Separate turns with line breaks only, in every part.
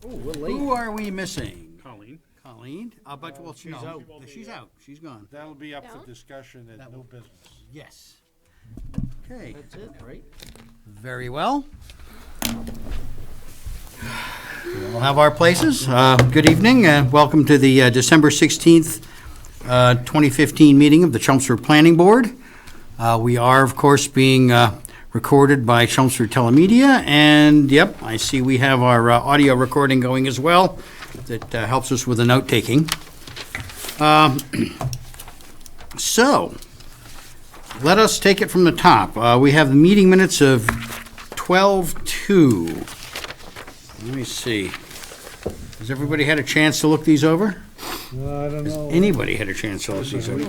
Oh, we're late.
Who are we missing?
Colleen.
Colleen? But, well,
she's
no,
out.
She's out. She's gone.
That'll be up for discussion at new business.
Yes. Okay.
That's it, right?
Very well. We'll have our places. Good evening. Welcome to the December 16th, 2015 meeting of the Chelmsford Planning Board. We are, of course, being recorded by Chelmsford Telemedia, and yep, I see we have our audio recording going as well. That helps us with the note-taking. So, let us take it from the top. We have the meeting minutes of 12/2. Let me see. Has everybody had a chance to look these over?
No, I don't
Has
know.
anybody had a chance to look these over?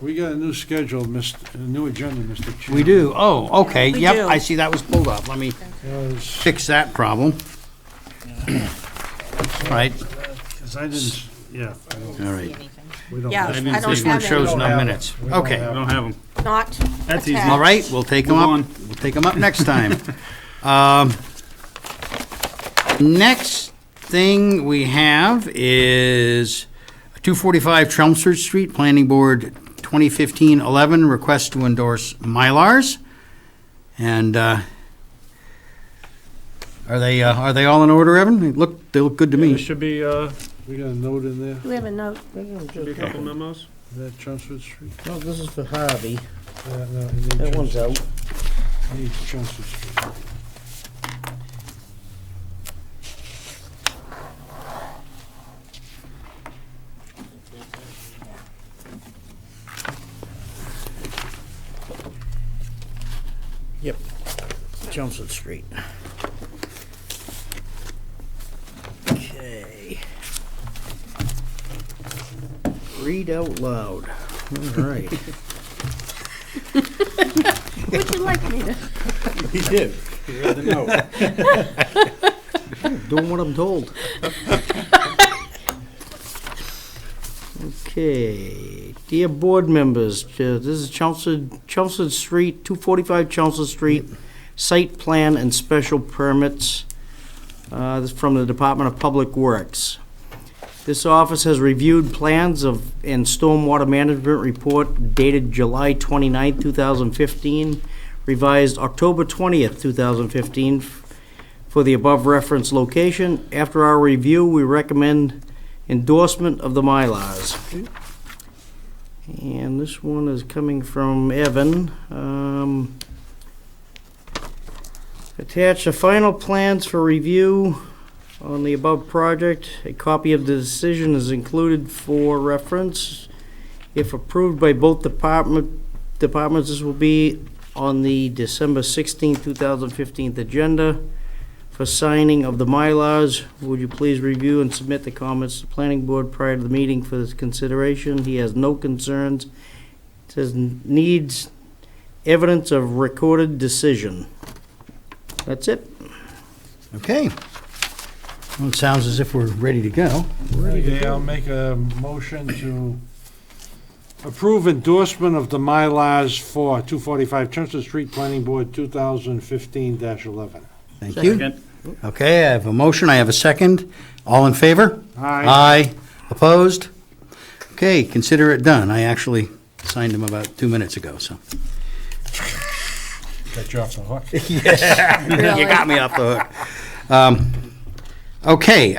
We got a new schedule, a new agenda, Mr. Chairman.
We do. Oh, okay.
We
Yep,
do.
I see that was pulled up. Let me fix that problem. Right.
Because I didn't, yeah.
All right.
We don't
Yeah,
have-
I don't
This one
have
shows
any.
no minutes. Okay.
I don't have them.
Not
That's easy.
All right, we'll take them
Move
up.
on.
We'll take them up next time. Next thing we have is 245 Chelmsford Street, Planning Board 2015-11, request to endorse Mylars. And are they all in order, Evan? They look good to
There
me.
should be
We got a note in there,
We have a note.
a couple memos.
is that Chelmsford Street?
No, this is for Harvey.
No, it needs
That one's out.
It needs Chelmsford Street.
Yep. Chelmsford Street. Okay. Read out loud. All right.
Would you like me to?
He did. He read the note.
Doing what I'm told. Okay, dear board members, this is Chelmsford Street, 245 Chelmsford Street, site plan and special permits. This is from the Department of Public Works. This office has reviewed plans and stormwater management report dated July 29, 2015, revised October 20th, 2015, for the above referenced location. After our review, we recommend endorsement of the Mylars. And this one is coming from Evan. Attach the final plans for review on the above project. A copy of the decision is included for reference. If approved by both departments, this will be on the December 16, 2015 agenda. For signing of the Mylars, would you please review and submit the comments to the planning board prior to the meeting for this consideration? He has no concerns. It says needs evidence of recorded decision. That's it.
Okay. Well, it sounds as if we're ready to go.
Okay, I'll make a motion to approve endorsement of the Mylars for 245 Chelmsford Street, Planning Board 2015-11.
Thank you.
Second.
Okay, I have a motion, I have a second. All in favor?
Aye.
Aye. Opposed? Okay, consider it done. I actually signed them about 2 minutes ago, so.
Got you off the hook.
You got me off the hook. Okay,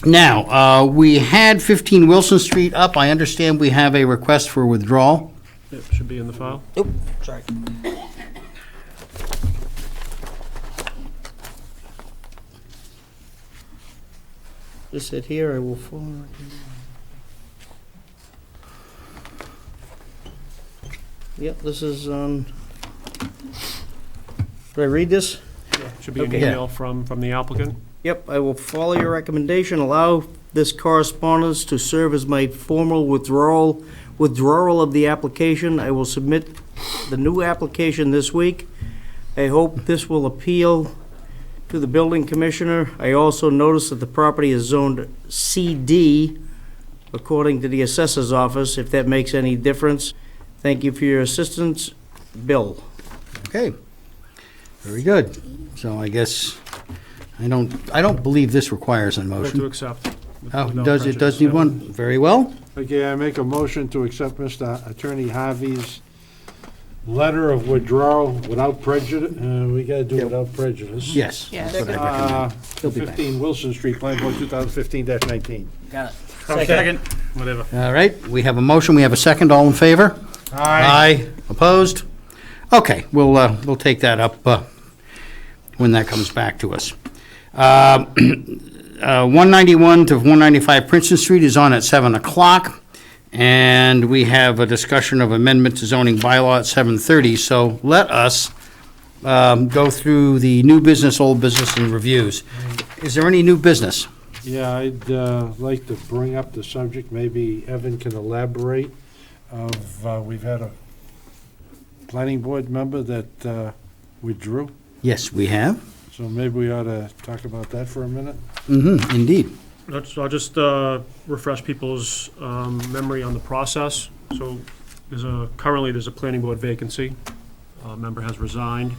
now, we had 15 Wilson Street up. I understand we have a request for withdrawal.
Yep, should be in the file.
Oh, sorry. Just sit here, I will forward. Yep, this is on, did I read this?
Should be an
Okay.
email from the applicant.
Yep, I will follow your recommendation, allow this correspondence to serve as my formal withdrawal of the application. I will submit the new application this week. I hope this will appeal to the building commissioner. I also noticed that the property is zoned CD, according to the assessor's office, if that makes any difference. Thank you for your assistance, Bill.
Okay, very good. So I guess I don't believe this requires a
Vote to
motion.
accept.
Oh,
without
it does
prejudice,
need
yeah.
one? Very well.
Okay, I make a motion to accept Mr. Attorney Harvey's letter of withdrawal without prejudice. We gotta do without prejudice.
Yes.
Yes.
That's what I recommend. He'll be back.
15 Wilson Street, Planning Board 2015-19.
Second. Whatever.
All right, we have a motion, we have a second, all in favor? Aye. Opposed? Okay, we'll take that up when that comes back to us. 191 to 195 Princeton Street is on at 7 o'clock, and we have a discussion of amendment to zoning bylaw at 7:30, so let us go through the new business, old business, and reviews. Is there any new business?
Yeah, I'd like to bring up the subject, maybe Evan can elaborate, of, we've had a planning board member that withdrew,
Yes, we have.
so maybe we ought to talk about that for a minute.
Indeed.
I'll just refresh people's memory on the process. So currently there's a planning board vacancy. A member has resigned.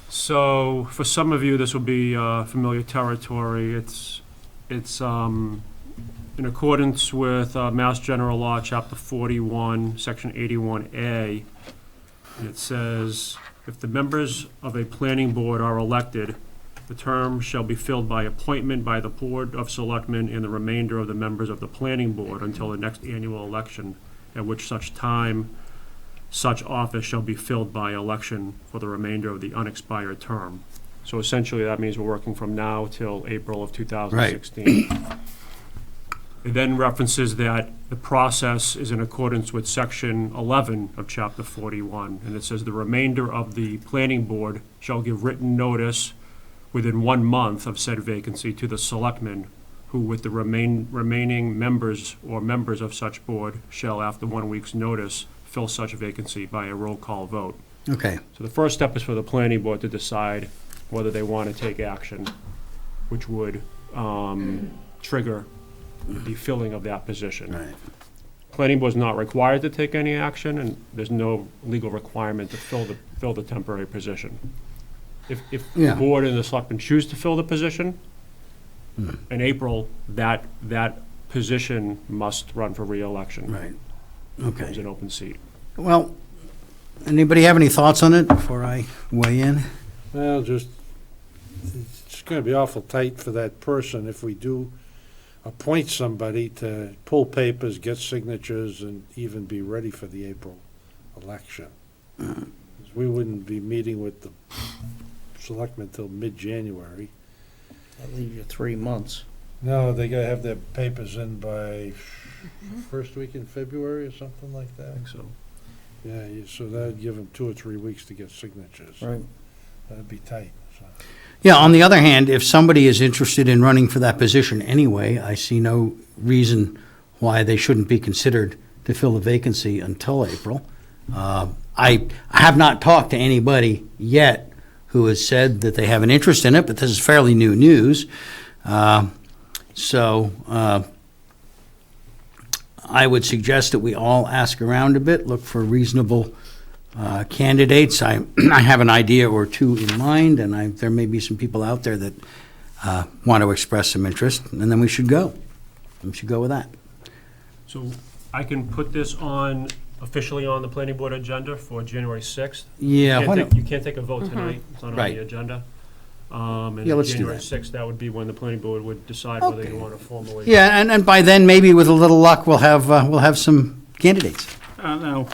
So for some of you, this will be familiar territory. It's in accordance with Mass General Law, Chapter 41, Section 81A. It says, if the members of a planning board are elected, the term shall be filled by appointment by the Board of Selectmen and the remainder of the members of the planning board until the next annual election, at which such time such office shall be filled by election for the remainder of the unexpired term. So essentially, that means we're working from now till April of 2016. It then references that the process is in accordance with Section 11 of Chapter 41, and it says the remainder of the planning board shall give written notice within 1 month of said vacancy to the selectmen, who with the remaining members or members of such board shall, after 1 week's notice, fill such vacancy by a roll call vote.
Okay.
So the first step is for the planning board to decide whether they want to take action, which would trigger the filling of that position.
Right.
Planning board's not required to take any action, and there's no legal requirement to fill the temporary position. If the
Yeah.
board and the selectmen choose to fill the position, in April, that position must run for reelection.
Right.
It's
Okay.
an open seat.
Well, anybody have any thoughts on it before I weigh in?
Well, it's gonna be awful tight for that person if we do appoint somebody to pull papers, get signatures, and even be ready for the April election. 'Cause we wouldn't be meeting with the selectmen till mid-January.
That leaves you 3 months.
No, they gotta have their papers in by first week in February or something like
I
that.
think so.
Yeah, so that'd give them 2 or 3 weeks to get signatures.
Right.
That'd be tight, so.
Yeah, on the other hand, if somebody is interested in running for that position anyway, I see no reason why they shouldn't be considered to fill the vacancy until April. I have not talked to anybody yet who has said that they have an interest in it, but this is fairly new news. So I would suggest that we all ask around a bit, look for reasonable candidates. I have an idea or two in mind, and there may be some people out there that want to express some interest, and then we should go. We should go with that.
So I can put this officially on the planning board agenda for January 6th.
Yeah, why don't-
You can't take a vote tonight, it's not on
Right.
the agenda.
Yeah, let's do
January
that.
6th, that would be when the planning board would decide whether
Okay.
you want to formally.
Yeah, and by then, maybe with a little luck, we'll have some candidates.
Now,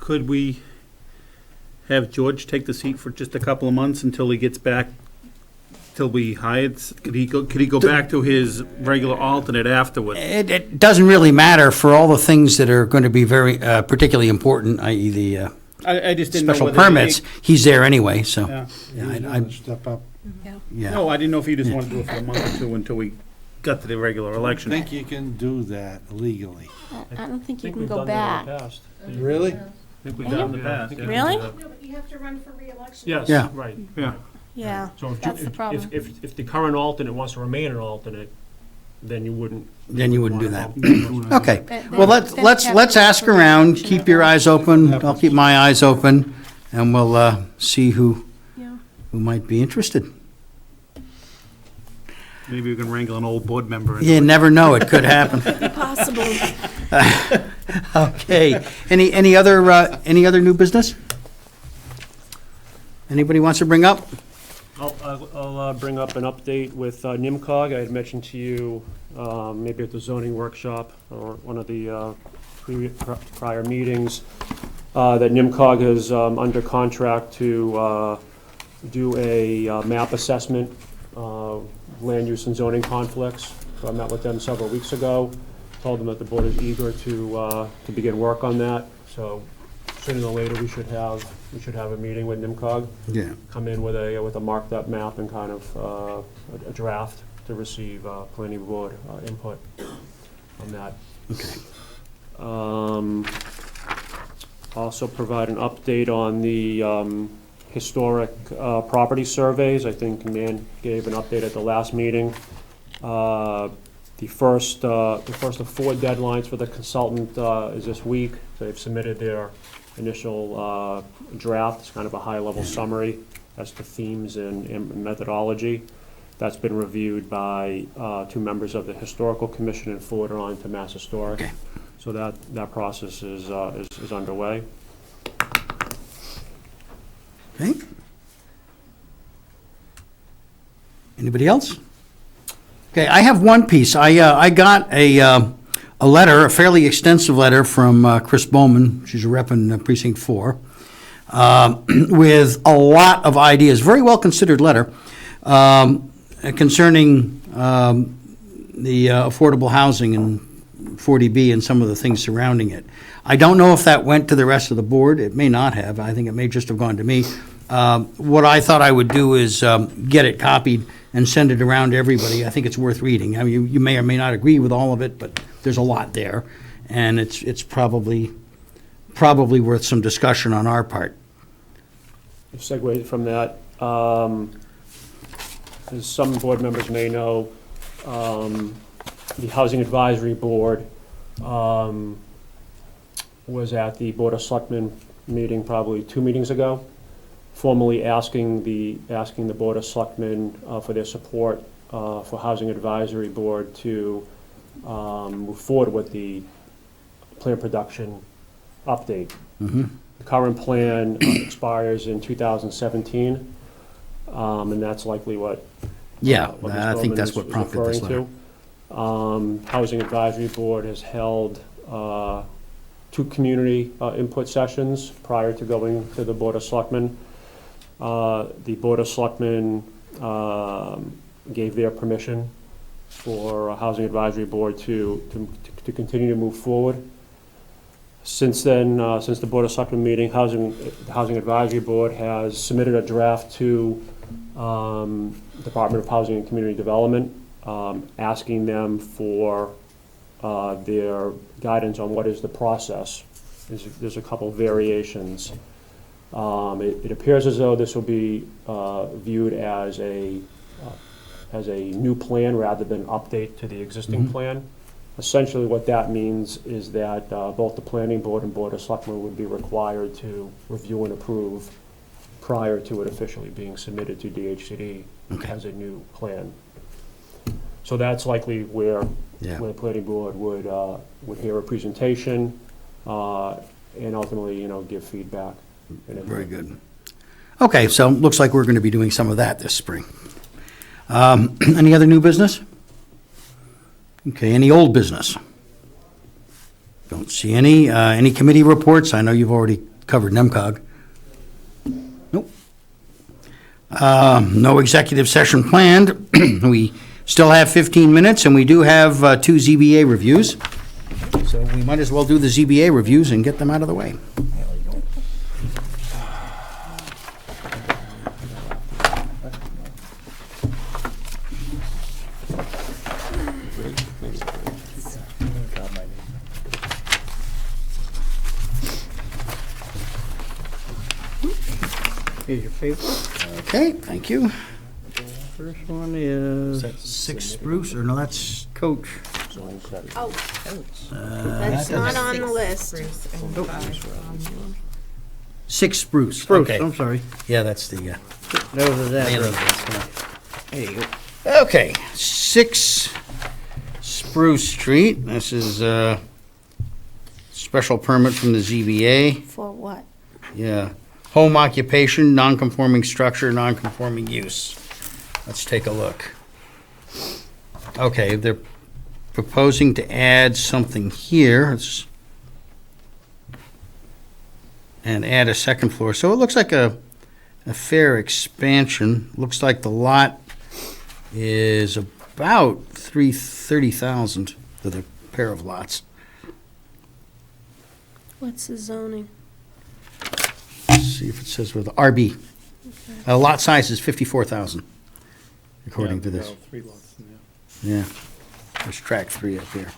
could we have George take the seat for just a couple of months until he gets back, till we hired? Could he go back to his regular alternate afterwards?
It doesn't really matter for all the things that are going to be very particularly important, i.e. the
I just didn't know
special
whether.
permits. He's there anyway, so,
Yeah.
yeah,
He's
I-
gonna step up.
yeah.
No, I didn't know if you just wanted to do it for a month or two until we got to the regular
I
election.
think you can do that legally.
I don't think you
I think
can
we've
go
done that in
back.
the past.
Really?
I think we've
Yeah.
done
In the past,
that.
yeah.
Really?
No, but you have to run for reelection.
Yes,
Yeah.
right.
Yeah.
Yeah,
So
that's the problem.
if the current alternate wants to remain an alternate, then you wouldn't.
Then you wouldn't do that.
that.
Okay,
Then-
well,
then
let's
you have to
ask
go
around,
to
keep
the
your eyes open,
election.
I'll keep my eyes open, and we'll see who
Yeah.
might be interested.
Maybe we can wrangle an old board member.
You never know, it could happen.
Possible.
Okay, any other new business? Anybody wants to bring up?
I'll bring up an update with NIMCOG. I had mentioned to you, maybe at the zoning workshop or one of the prior meetings, that NIMCOG is under contract to do a map assessment, land use and zoning conflicts. So I met with them several weeks ago, told them that the board is eager to begin work on that. So sooner than later, we should have a meeting with NIMCOG.
Yeah.
Come in with a marked up map and kind of a draft to receive planning board input on that.
Okay.
Also provide an update on the historic property surveys. I think Nan gave an update at the last meeting. The first of 4 deadlines for the consultant is this week. They've submitted their initial draft. It's kind of a high-level summary as to themes and methodology. That's been reviewed by 2 members of the Historical Commission and forwarded on to Mass Historic.
Okay.
So that process is underway.
Okay. Anybody else? Okay, I have one piece. I got a letter, a fairly extensive letter from Chris Bowman, she's a rep in Precinct 4, with a lot of ideas, very well-considered letter, concerning the affordable housing and 40B and some of the things surrounding it. I don't know if that went to the rest of the board. It may not have. I think it may just have gone to me. What I thought I would do is get it copied and send it around to everybody. I think it's worth reading. I mean, you may or may not agree with all of it, but there's a lot there, and it's probably worth some discussion on our part.
Segue from that, as some board members may know, the Housing Advisory Board was at the Board of Selectmen meeting probably 2 meetings ago, formally asking the Board of Selectmen for their support for Housing Advisory Board to move forward with the plan production update.
Mm-hmm.
The current plan expires in 2017, and that's likely what
Yeah,
what Ms.
I think
Bowman
that's
is
what prompted this
referring
letter.
to. Housing Advisory Board has held 2 community input sessions prior to going to the Board of Selectmen. The Board of Selectmen gave their permission for Housing Advisory Board to continue to move forward. Since then, since the Board of Selectmen meeting, the Housing Advisory Board has submitted a draft to Department of Housing and Community Development, asking them for their guidance on what is the process. There's a couple variations. It appears as though this will be viewed as a new plan rather than update to the existing plan. Essentially what that means is that both the Planning Board and Board of Selectmen would be required to review and approve prior to it officially being submitted to DHCD as a new plan. So that's likely where the Planning Board would hear a presentation and ultimately, give feedback.
Very good. Okay, so looks like we're going to be doing some of that this spring. Any other new business? Okay, any old business? Don't see any. Any committee reports? I know you've already covered NEMCOG. Nope. No executive session planned. We still have 15 minutes, and we do have 2 ZBA reviews. So we might as well do the ZBA reviews and get them out of the way.
Here's your paper.
Okay, thank you.
First one is
Is that 6 Spruce, or no, that's
Coach.
Oh, that's not on the list.
6 Spruce.
Spruce,
Okay.
I'm sorry.
Yeah, that's the,
That was his
mailing
address.
list, yeah.
There you go.
Okay, 6 Spruce Street. This is a special permit from the ZBA.
For what?
Yeah. Home occupation, non-conforming structure, non-conforming use. Let's take a look. Okay, they're proposing to add something here. And add a second floor. So it looks like a fair expansion. Looks like the lot is about 330,000 for the pair of lots.
What's the zoning?
Let's see if it says with RB. Lot size is 54,000, according to this.
3 lots in there.
Yeah. There's track 3 up here.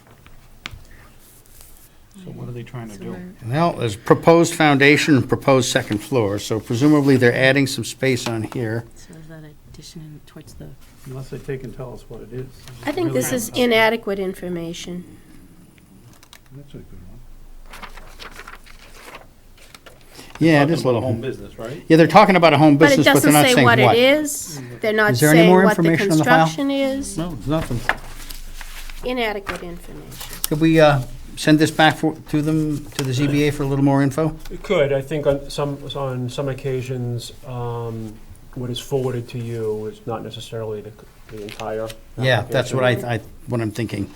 So what are they trying to do?
Well, there's proposed foundation and proposed second floor, so presumably they're adding some space on here.
So is that addition towards the,
Unless they can tell us what it is.
I think this is inadequate information.
That's a good one.
Yeah, it is a
Talking about
little.
home business, right?
Yeah, they're talking about a home
But it
business, but they're
doesn't
not
say
saying
what
what.
it is. They're not
Is there any
saying
more
what the
information on the file?
construction is.
No, there's nothing.
Inadequate information.
Could we send this back to them, to the ZBA for a little more info?
It could, I think on some occasions, what is forwarded to you is not necessarily the entire.
Yeah, that's what
application.
what I'm thinking.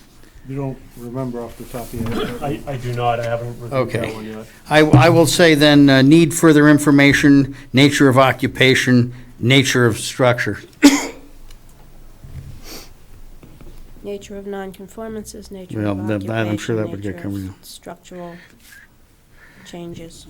You don't remember off the top of your head?
I do not, I haven't reviewed
Okay.
that one yet.
I will say then, need further information, nature of occupation, nature of structure.
Nature of nonconformances, nature
Well,
of
that- I'm sure
occupation,
that would get
nature of
covered.
structural changes.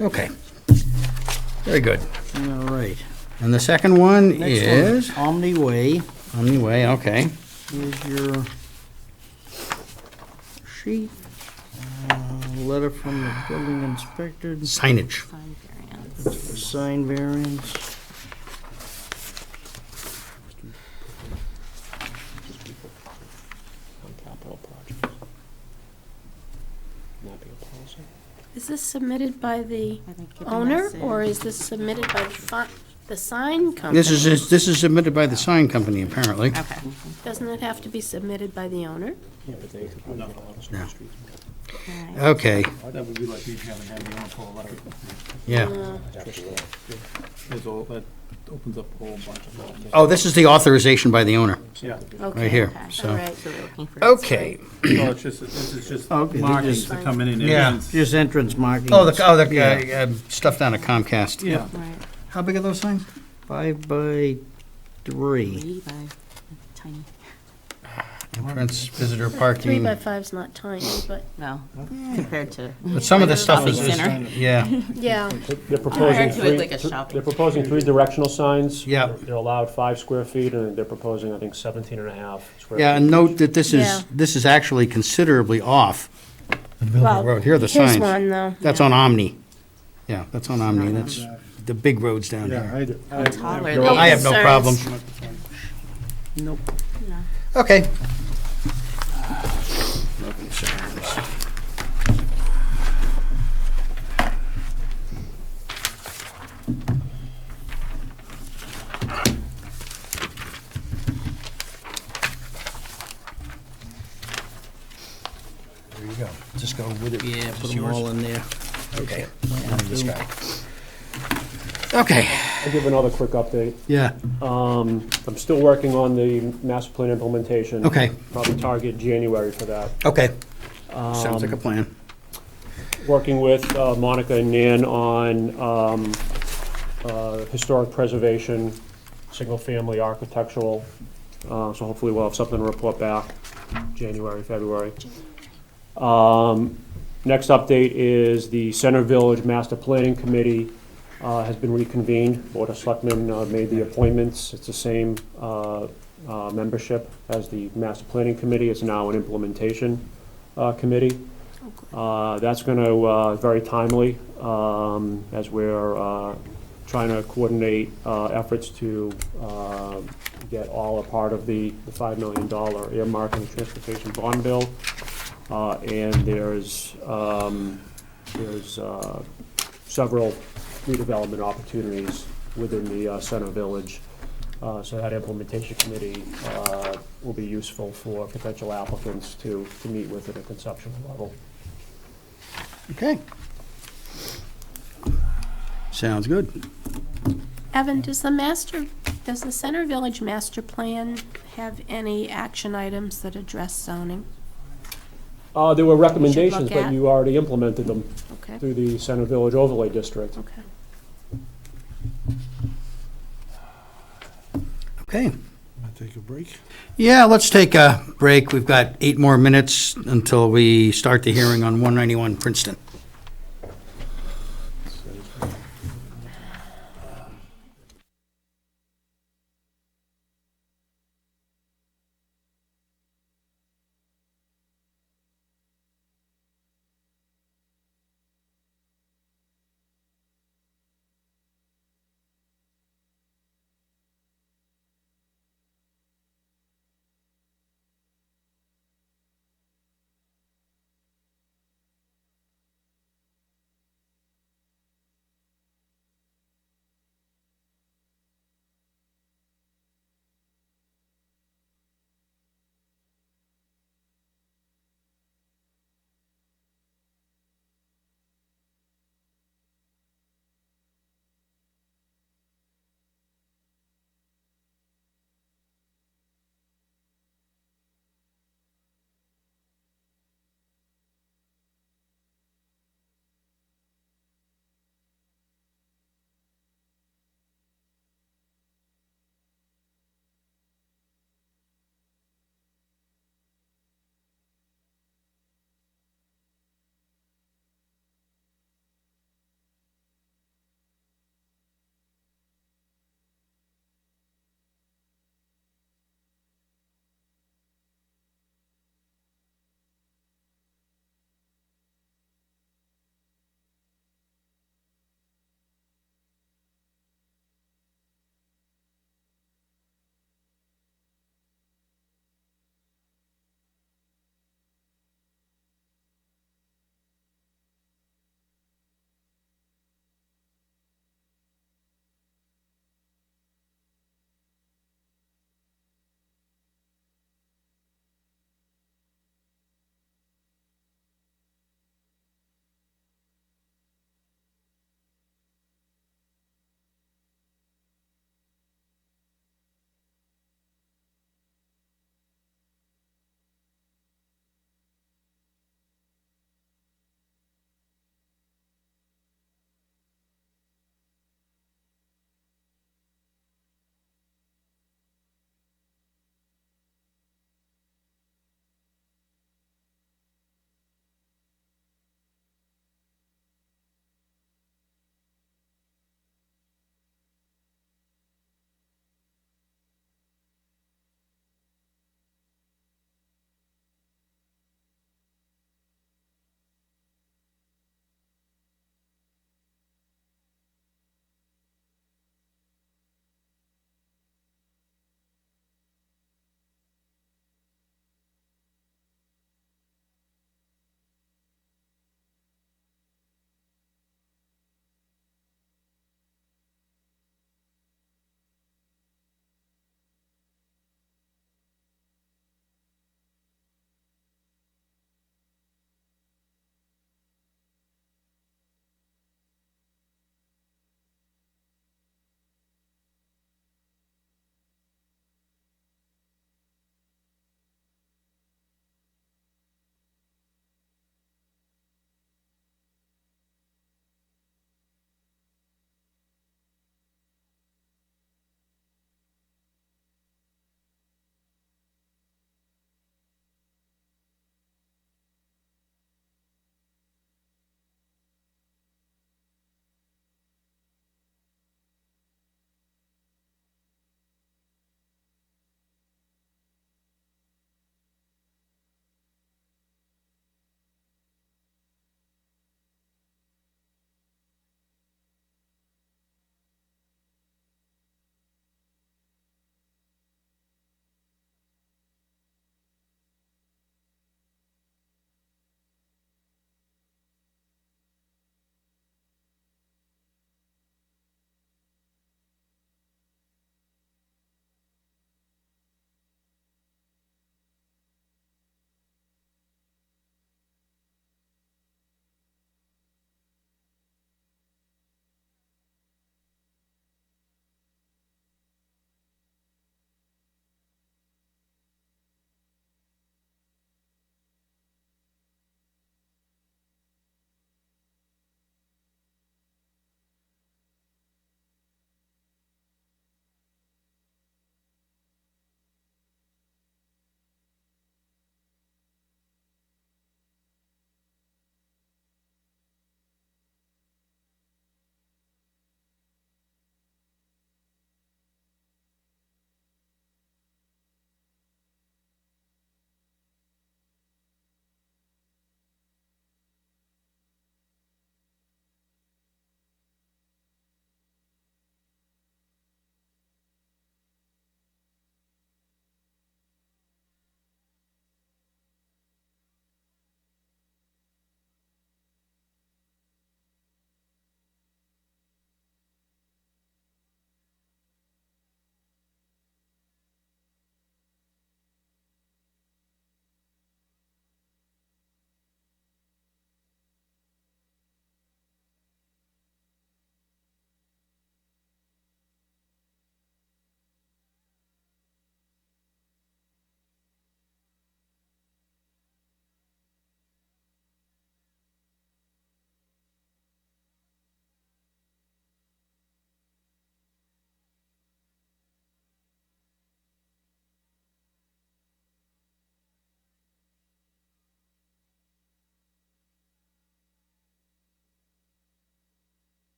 Okay. Very good.
All right.
And the second one
Next one,
is
Omni Way.
Omni-Way, okay.
Here's your sheet. Letter from the building inspector,
Signage.
sign variance?
sign variance.
On capital projects. Not be a policy.
Is this submitted by the
Are they giving
owner,
us a-
or is this submitted by the sign company?
This is submitted by the sign company, apparently.
Okay.
Doesn't it have to be submitted by the owner?
Yeah, but they could put a lot of
Yeah.
streets.
All right.
Okay,
That would be like me having the owner pull a letter.
yeah.
There's all, that opens up a whole bunch of laws.
Oh, this is the authorization by the owner,
Yeah.
Okay,
right here,
All
so.
right.
So they're looking for.
Okay.
No, it's just, this is just
Okay, they
markings
just-
to come in and.
Yeah.
everything's-
Just entrance markings.
The stuff down at Comcast.
Yeah.
Right.
How big are those signs?
5 by 3.
3 by tiny,
Entrance, visitor
3
parking.
by 5's not tiny, but,
well, compared to.
But some of the stuff is
Coffee
just,
center.
yeah,
yeah.
They're proposing
Compared to
three,
like a shopping.
they're proposing 3 directional signs.
Yeah.
They're allowed 5 square feet, and they're proposing, I think, 17 and a half square feet.
yeah, and note that
Yeah.
this is actually considerably off the middle of
Well,
the road. Here are the
here's
signs.
one, though.
That's
yeah.
on Omni. Yeah, that's on Omni, that's the big roads down
Yeah,
here.
Taller
No
than.
I have no
concerns.
problem.
Nope.
Okay. There you go. Just go with it.
Yeah, put
Just
them
yours?
all in there.
Okay. And this guy. Okay,
I'll give another quick update.
yeah,
I'm still working on the master plan implementation.
okay,
Probably target January for that.
okay. Sounds like a plan.
Working with Monica and Nan on historic preservation, single-family architectural. So hopefully we'll have something to report back January, February. Next update is the Center Village Master Planning Committee has been reconvened. Board of Selectmen made the appointments. It's the same membership as the Master Planning Committee. It's now an implementation committee. That's going to, very timely, as we're trying to coordinate efforts to get all a part of the $5 million earmark in the transportation bond bill. And there's several redevelopment opportunities within the Center Village. So that implementation committee will be useful for potential applicants to meet with at a conceptual level.
Okay. Sounds good.
Evan, does the Center Village Master Plan have any action items that address zoning?
There were recommendations,
look
but
at.
you already implemented them
Okay,
through the Center Village Overlay District.
okay.
Okay.
Want to take a break?
Yeah, let's take a break. We've got 8 more minutes until we start the hearing on 191 Princeton.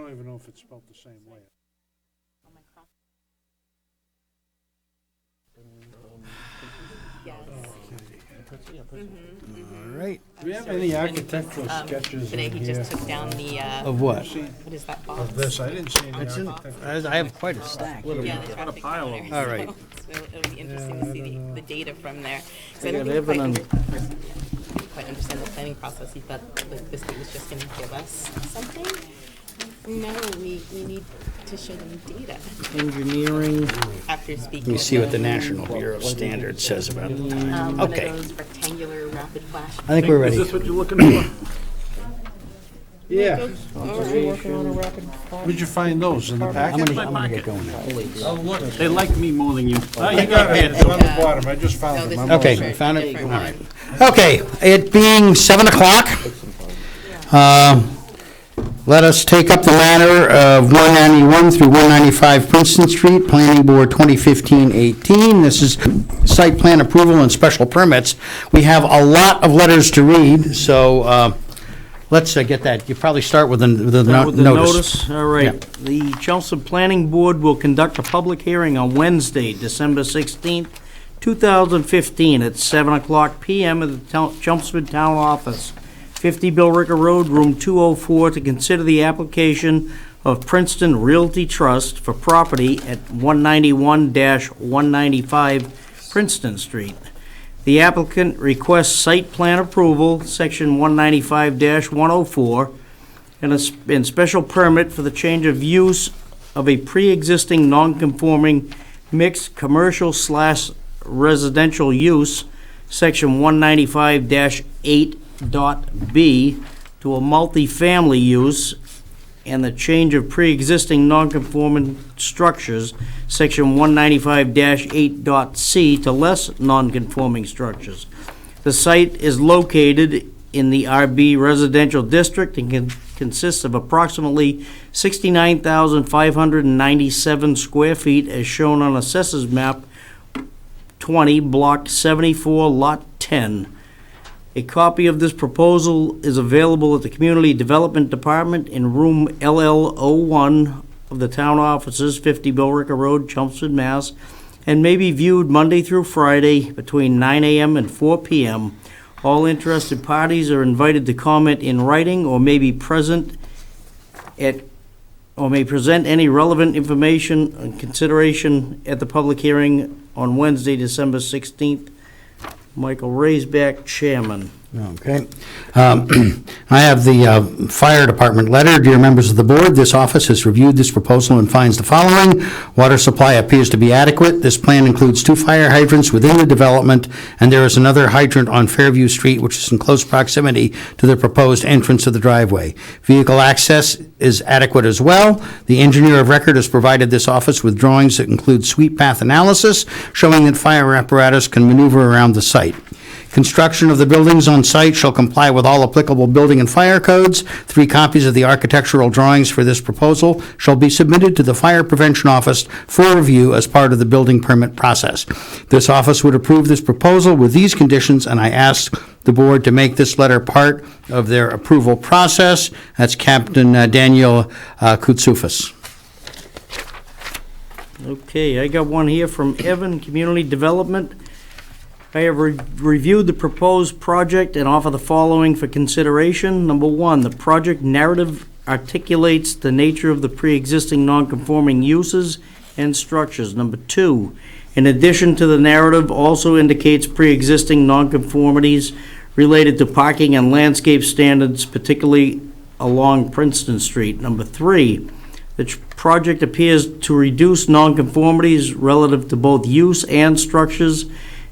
don't even know if it's spelled the same way.
All right.
Do we have any architectural sketches
Today
in
he
here?
just took down the,
Of what?
what is that box?
Of this, I didn't see any
It's in,
architectural.
I have quite a stack.
Yeah, the traffic
pile of
counter.
All right.
So it'll be interesting to see the data from there. 'Cause I
I
don't
got
think
Evan
quite
on-
quite understand the planning process. He thought like this thing was just gonna give us something. No, we need to show them data
Engineering,
after speaking.
Let me see what the National Bureau of Standards says about it. Okay.
One of those rectangular rapid flash.
I think we're ready.
Is this what you're looking for?
Yeah.
conservation,
Where'd you find those, in the packet?
I'm gonna get going now.
Oh, look.
They like me more than you.
Oh, you got it, it's on the bottom, I just
No,
found
this
them.
is
Okay,
different,
found it?
different
All
one.
right. Okay, it being 7 o'clock, let us take up the matter of 191 through 195 Princeton Street, Planning Board 2015-18. This is site plan approval and special permits. We have a lot of letters to read, so let's get that. You probably start with the
with the
notice.
notice. All right. The Chelmsford Planning Board will conduct a public hearing on Wednesday, December 16th, 2015, at 7 o'clock PM at the Chelmsford Town Office, 50 Billrica Road, room 204, to consider the application of Princeton Realty Trust for property at 191-195 Princeton Street. The applicant requests site plan approval, section 195-104, and special permit for the change of use of a pre-existing non-conforming mixed commercial/residential use, section 195-8.b, to a multifamily use, and the change of pre-existing non-conforming structures, section 195-8.c, to less non-conforming structures. The site is located in the RB Residential District and consists of approximately 69,597 square feet, as shown on Assessors Map 20, Block 74, Lot 10. A copy of this proposal is available at the Community Development Department in room LL01 of the town offices, 50 Billrica Road, Chelmsford, Mass., and may be viewed Monday through Friday between 9 a.m. and 4 p.m. All interested parties are invited to comment in writing or may present any relevant information and consideration at the public hearing on Wednesday, December 16th. Michael Raisback, Chairman.
Okay. I have the fire department letter. Dear members of the board, this office has reviewed this proposal and finds the following. Water supply appears to be adequate. This plan includes 2 fire hydrants within the development, and there is another hydrant on Fairview Street, which is in close proximity to the proposed entrance of the driveway. Vehicle access is adequate as well. The engineer of record has provided this office with drawings that include sweep path analysis, showing that fire apparatus can maneuver around the site. Construction of the buildings on site shall comply with all applicable building and fire codes. 3 copies of the architectural drawings for this proposal shall be submitted to the Fire Prevention Office for review as part of the building permit process. This office would approve this proposal with these conditions, and I ask the board to make this letter part of their approval process. That's Captain Daniel Koutsouphis.
Okay, I got one here from Evan, Community Development. I have reviewed the proposed project and offer the following for consideration. Number 1, the project narrative articulates the nature of the pre-existing non-conforming uses and structures. Number 2, in addition to the narrative, also indicates pre-existing non-conformities related to parking and landscape standards, particularly along Princeton Street. Number 3, the project appears to reduce non-conformities relative to both use and structures,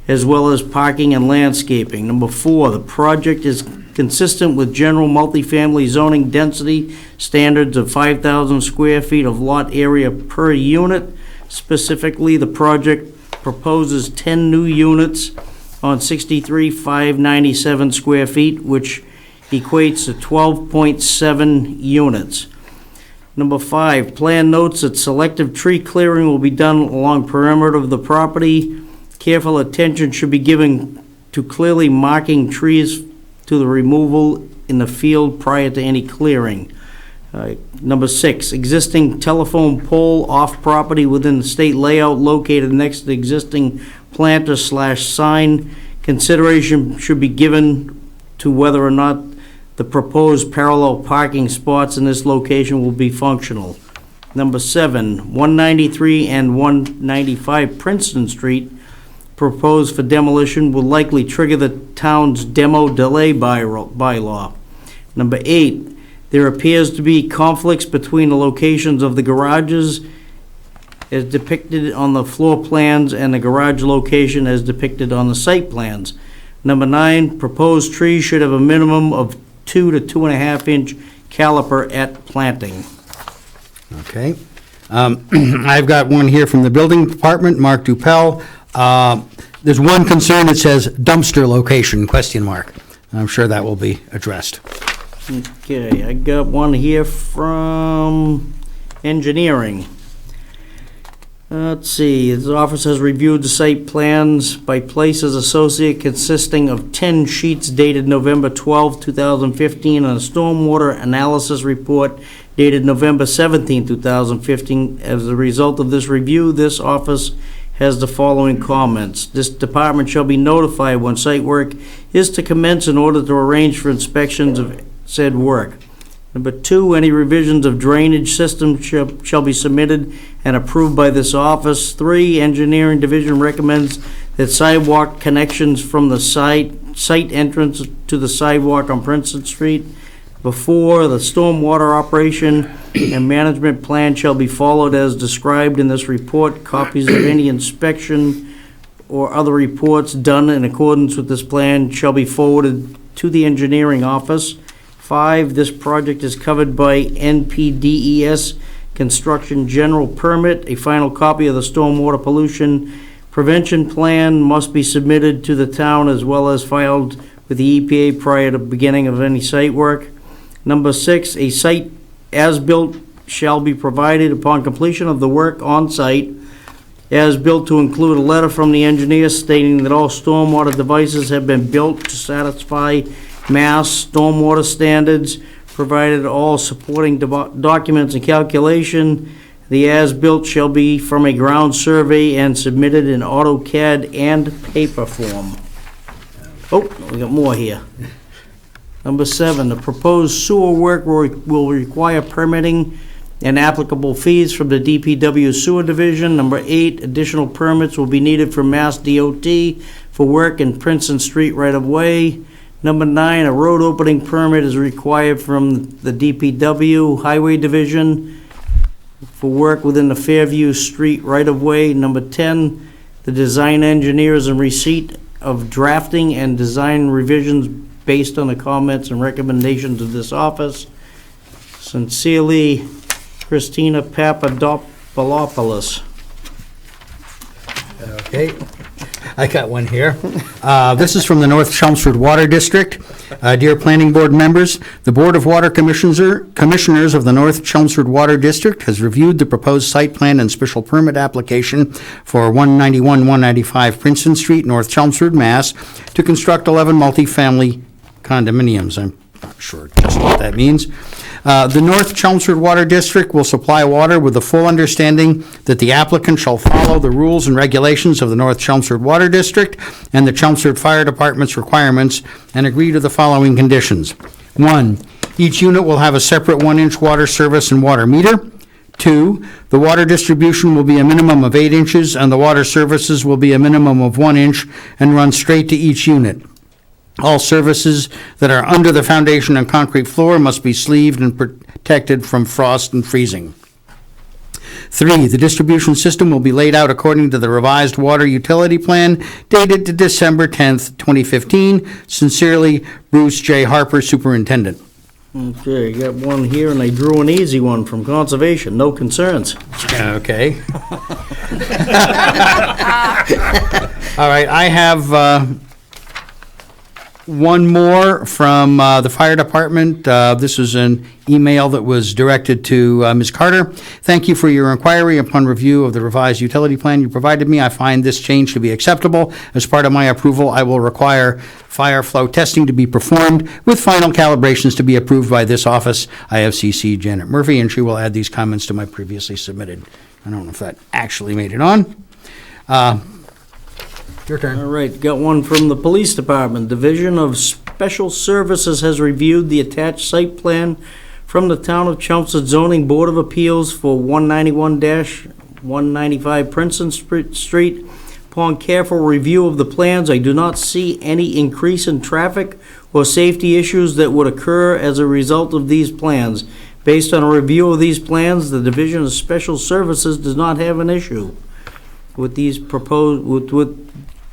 as well as parking and landscaping. Number 4, the project is consistent with general multifamily zoning density standards of 5,000 square feet of lot area per unit. Specifically, the project proposes 10 new units on 63,597 square feet, which equates to 12.7 units. Number 5, plan notes that selective tree clearing will be done along perimeter of the property. Careful attention should be given to clearly marking trees to the removal in the field prior to any clearing. Number 6, existing telephone pole off property within the state layout located next to the existing planter/sign. Consideration should be given to whether or not the proposed parallel parking spots in this location will be functional. Number 7, 193 and 195 Princeton Street, proposed for demolition, will likely trigger the town's demo delay bylaw. Number 8, there appears to be conflicts between the locations of the garages as depicted on the floor plans and the garage location as depicted on the site plans. Number 9, proposed trees should have a minimum of 2 to 2.5 inch caliper at planting.
Okay. I've got one here from the building department, Mark Dupel. There's one concern that says dumpster location, question mark. I'm sure that will be addressed.
Okay, I got one here from engineering. Let's see, his office has reviewed the site plans by Places Associate consisting of 10 sheets dated November 12, 2015, and a stormwater analysis report dated November 17, 2015. As a result of this review, this office has the following comments. This department shall be notified when site work is to commence in order to arrange for inspections of said work. Number 2, any revisions of drainage system shall be submitted and approved by this office. 3, engineering division recommends that sidewalk connections from the site entrance to the sidewalk on Princeton Street. Before the stormwater operation and management plan shall be followed as described in this report. Copies of any inspection or other reports done in accordance with this plan shall be forwarded to the engineering office. 5, this project is covered by NPDES Construction General Permit. A final copy of the stormwater pollution prevention plan must be submitted to the town as well as filed with the EPA prior to beginning of any site work. Number 6, a site as-built shall be provided upon completion of the work on site. As-built to include a letter from the engineer stating that all stormwater devices have been built to satisfy Mass stormwater standards, provided all supporting documents and calculation. The as-built shall be from a ground survey and submitted in AutoCAD and paper form. Oh, we got more here. Number 7, the proposed sewer work will require permitting and applicable fees from the DPW Sewer Division. Number 8, additional permits will be needed from Mass DOT for work in Princeton Street right-of-way. Number 9, a road opening permit is required from the DPW Highway Division for work within the Fairview Street right-of-way. Number 10, the design engineer is in receipt of drafting and design revisions based on the comments and recommendations of this office. Sincerely, Christina Papadopoulos.
Okay. I got one here. This is from the North Chelmsford Water District. Dear Planning Board members, the Board of Water Commissioners of the North Chelmsford Water District has reviewed the proposed site plan and special permit application for 191-195 Princeton Street, North Chelmsford, Mass. to construct 11 multifamily condominiums. I'm not sure just what that means. The North Chelmsford Water District will supply water with the full understanding that the applicant shall follow the rules and regulations of the North Chelmsford Water District and the Chelmsford Fire Department's requirements and agree to the following conditions. 1, each unit will have a separate 1-inch water service and water meter. 2, the water distribution will be a minimum of 8 inches and the water services will be a minimum of 1 inch and run straight to each unit. All services that are under the foundation and concrete floor must be sleeved and protected from frost and freezing. 3, the distribution system will be laid out according to the revised water utility plan dated to December 10th, 2015. Sincerely, Bruce J. Harper, Superintendent.
Okay, got one here, and I drew an easy one from Conservation. No concerns.
Okay. All right, I have one more from the fire department. This is an email that was directed to Ms. Carter. Thank you for your inquiry. Upon review of the revised utility plan you provided me, I find this change to be acceptable. As part of my approval, I will require fire flow testing to be performed with final calibrations to be approved by this office. I have CC Janet Murphy, and she will add these comments to my previously submitted. I don't know if that actually made it on. Your turn.
All right, got one from the Police Department. Division of Special Services has reviewed the attached site plan from the Town of Chelmsford Zoning Board of Appeals for 191-195 Princeton Street. Upon careful review of the plans, I do not see any increase in traffic or safety issues that would occur as a result of these plans. Based on a review of these plans, the Division of Special Services does not have an issue with these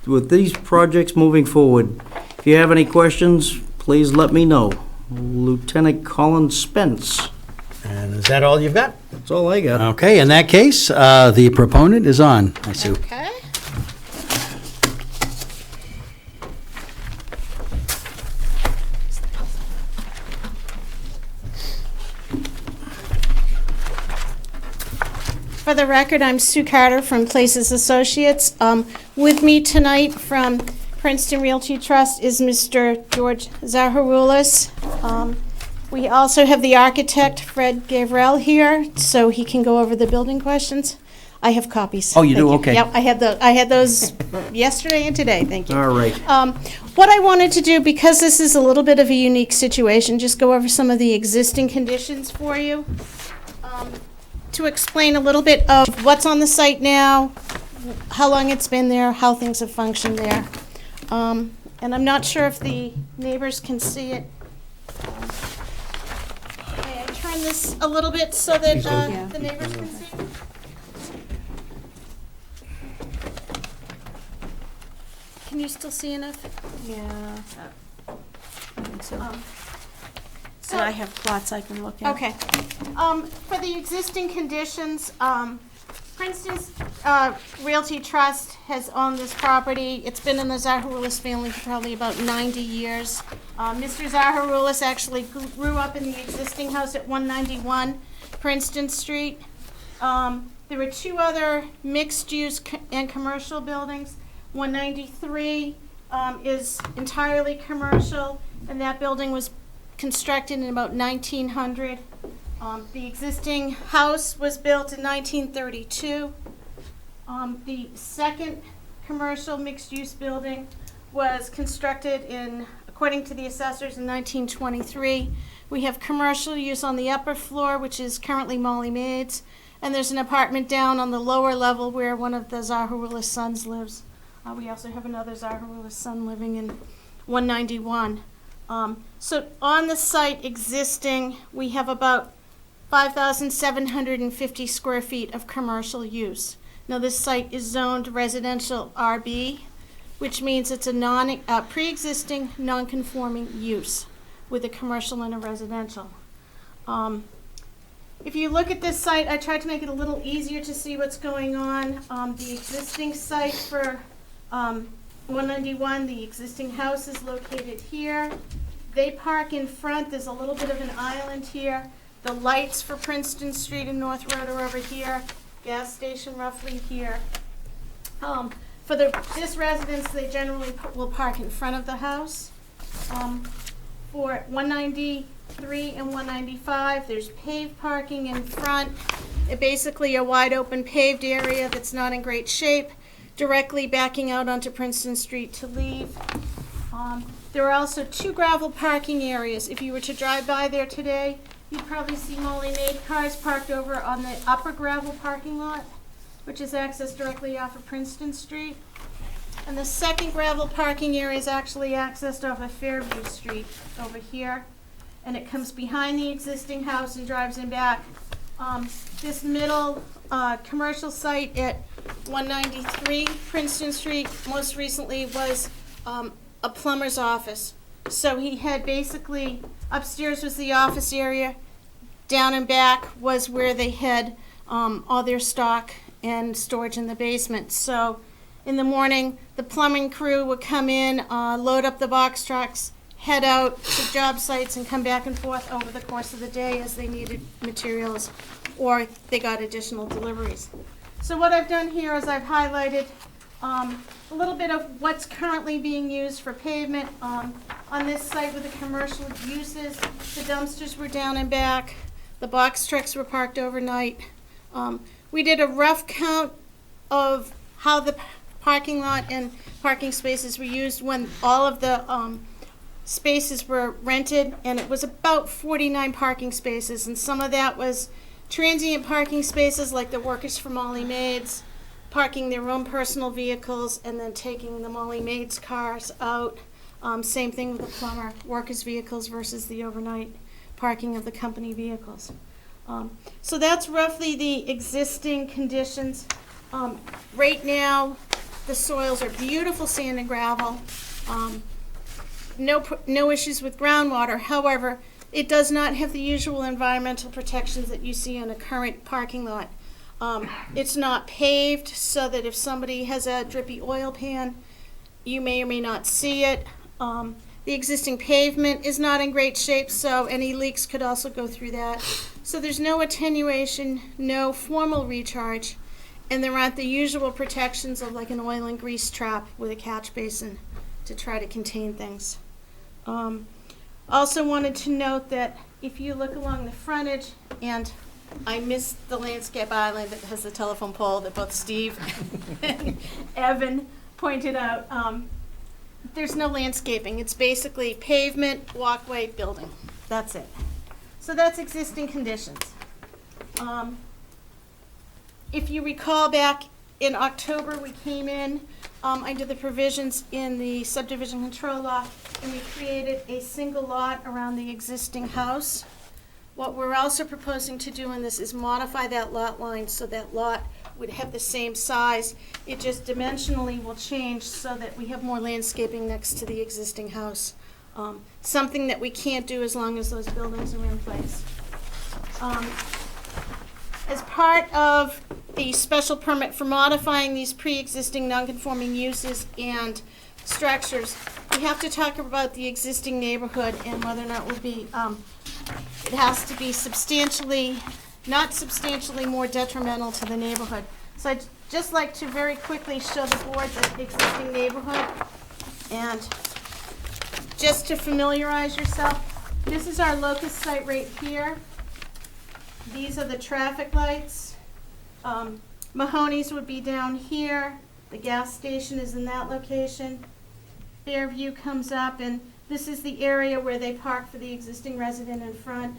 with these projects moving forward. If you have any questions, please let me know. Lieutenant Colin Spence.
And is that all you've got?
That's all I got.
Okay, in that case, the proponent is on. I see.
Okay. For the record, I'm Sue Carter from Places Associates. With me tonight from Princeton Realty Trust is Mr. George Zaharoulis. We also have the architect, Fred Gavrell, here, so he can go over the building questions. I have copies.
Oh, you do?
Thank
Okay.
Yep, I had those yesterday and today, thank you.
All right.
What I wanted to do, because this is a little bit of a unique situation, just go over some of the existing conditions for you. To explain a little bit of what's on the site now, how long it's been there, how things have functioned there. And I'm not sure if the neighbors can see it. May I turn this a little bit so that the neighbors can see? Can you still see enough?
Yeah. I think so.
So
And I have plots I can look at.
Okay. For the existing conditions, Princeton's Realty Trust has owned this property. It's been in the Zaharoulis family for probably about 90 years. Mr. Zaharoulis actually grew up in the existing house at 191 Princeton Street. There were two other mixed-use and commercial buildings. 193 is entirely commercial, and that building was constructed in about 1900. The existing house was built in 1932. The second commercial mixed-use building was constructed in, according to the assessors, in 1923. We have commercial use on the upper floor, which is currently Molly Maid's, and there's an apartment down on the lower level where one of the Zaharoulis sons lives. We also have another Zaharoulis son living in 191. So on the site existing, we have about 5,750 square feet of commercial use. Now this site is zoned residential RB, which means it's a pre-existing non-conforming use with a commercial and a residential. If you look at this site, I tried to make it a little easier to see what's going on. The existing site for 191, the existing house is located here. They park in front. There's a little bit of an island here. The lights for Princeton Street and North Road are over here. Gas station roughly here. For this residence, they generally will park in front of the house. For 193 and 195, there's paved parking in front. Basically a wide open paved area that's not in great shape, directly backing out onto Princeton Street to leave. There are also two gravel parking areas. If you were to drive by there today, you'd probably see Molly Maid cars parked over on the upper gravel parking lot, which is accessed directly off of Princeton Street. And the second gravel parking area is actually accessed off of Fairview Street over here. And it comes behind the existing house and drives in back. This middle commercial site at 193 Princeton Street most recently was a plumber's office. So he had basically, upstairs was the office area, down and back was where they had all their stock and storage in the basement. So In the morning, the plumbing crew would come in, load up the box trucks, head out to job sites and come back and forth over the course of the day as they needed materials or they got additional deliveries. So what I've done here is I've highlighted a little bit of what's currently being used for pavement. On this site with the commercial uses, the dumpsters were down and back, the box trucks were parked overnight. We did a rough count of how the parking lot and parking spaces were used when all of the spaces were rented, and it was about 49 parking spaces, and some of that was transient parking spaces like the workers for Molly Maids, parking their own personal vehicles and then taking the Molly Maids cars out. Same thing with the plumber, workers' vehicles versus the overnight parking of the company vehicles. So that's roughly the existing conditions. Right now, the soils are beautiful sand and gravel. No issues with groundwater. However, it does not have the usual environmental protections that you see in a current parking lot. It's not paved so that if somebody has a drippy oil pan, you may or may not see it. The existing pavement is not in great shape, so any leaks could also go through that. So there's no attenuation, no formal recharge, and there aren't the usual protections of like an oil and grease trap with a catch basin to try to contain things. Also wanted to note that if you look along the frontage, and I missed the landscape island that has the telephone pole that both Steve and Evan pointed out, there's no landscaping. It's basically pavement, walkway, building. That's it. So that's existing conditions. If you recall back in October, we came in under the provisions in the subdivision control law, and we created a single lot around the existing house. What we're also proposing to do in this is modify that lot line so that lot would have the same size. It just dimensionally will change so that we have more landscaping next to the existing house. Something that we can't do as long as those buildings are in place. As part of the special permit for modifying these pre-existing non-conforming uses and structures, we have to talk about the existing neighborhood and whether or not it would be, it has to be substantially, not substantially more detrimental to the neighborhood. So I'd just like to very quickly show the board the existing neighborhood. And just to familiarize yourself, this is our locust site right here. These are the traffic lights. Mahoney's would be down here. The gas station is in that location. Fairview comes up, and this is the area where they park for the existing resident in front.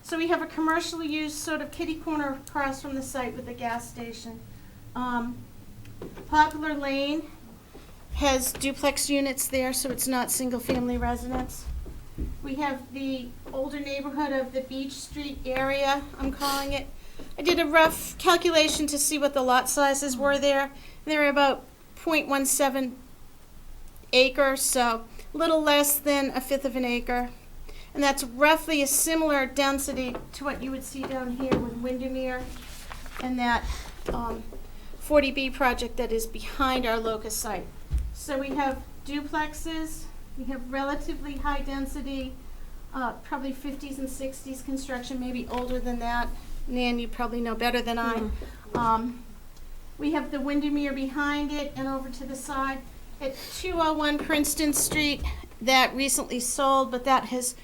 So we have a commercial use sort of kitty corner across from the site with the gas station. Poplar Lane has duplex units there, so it's not single-family residence. We have the older neighborhood of the Beach Street area, I'm calling it. I did a rough calculation to see what the lot sizes were there. They're about 0.17 acres, so a little less than a fifth of an acre. And that's roughly a similar density to what you would see down here with Windermere and that 40B project that is behind our locust site. So we have duplexes, we have relatively high density, probably 50s and 60s construction, maybe older than that. Nan, you probably know better than I. We have the Windermere behind it and over to the side. At 201 Princeton Street, that recently sold, but that has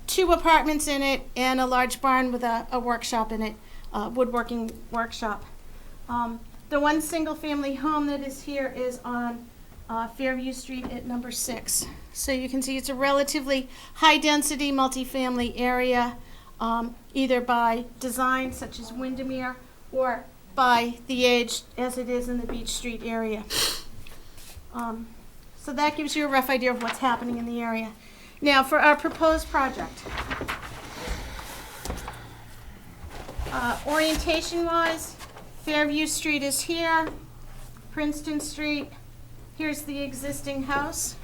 2 apartments in it and a large barn with a workshop in it, woodworking workshop. The one single-family home that is here is on Fairview Street at number 6. So you can see it's a relatively high-density multifamily area, either by design, such as Windermere, or by the age, as it is in the Beach Street area. So that gives you a rough idea of what's happening in the area. Now, for our proposed project. Orientation-wise, Fairview Street is here, Princeton Street, here's the existing house.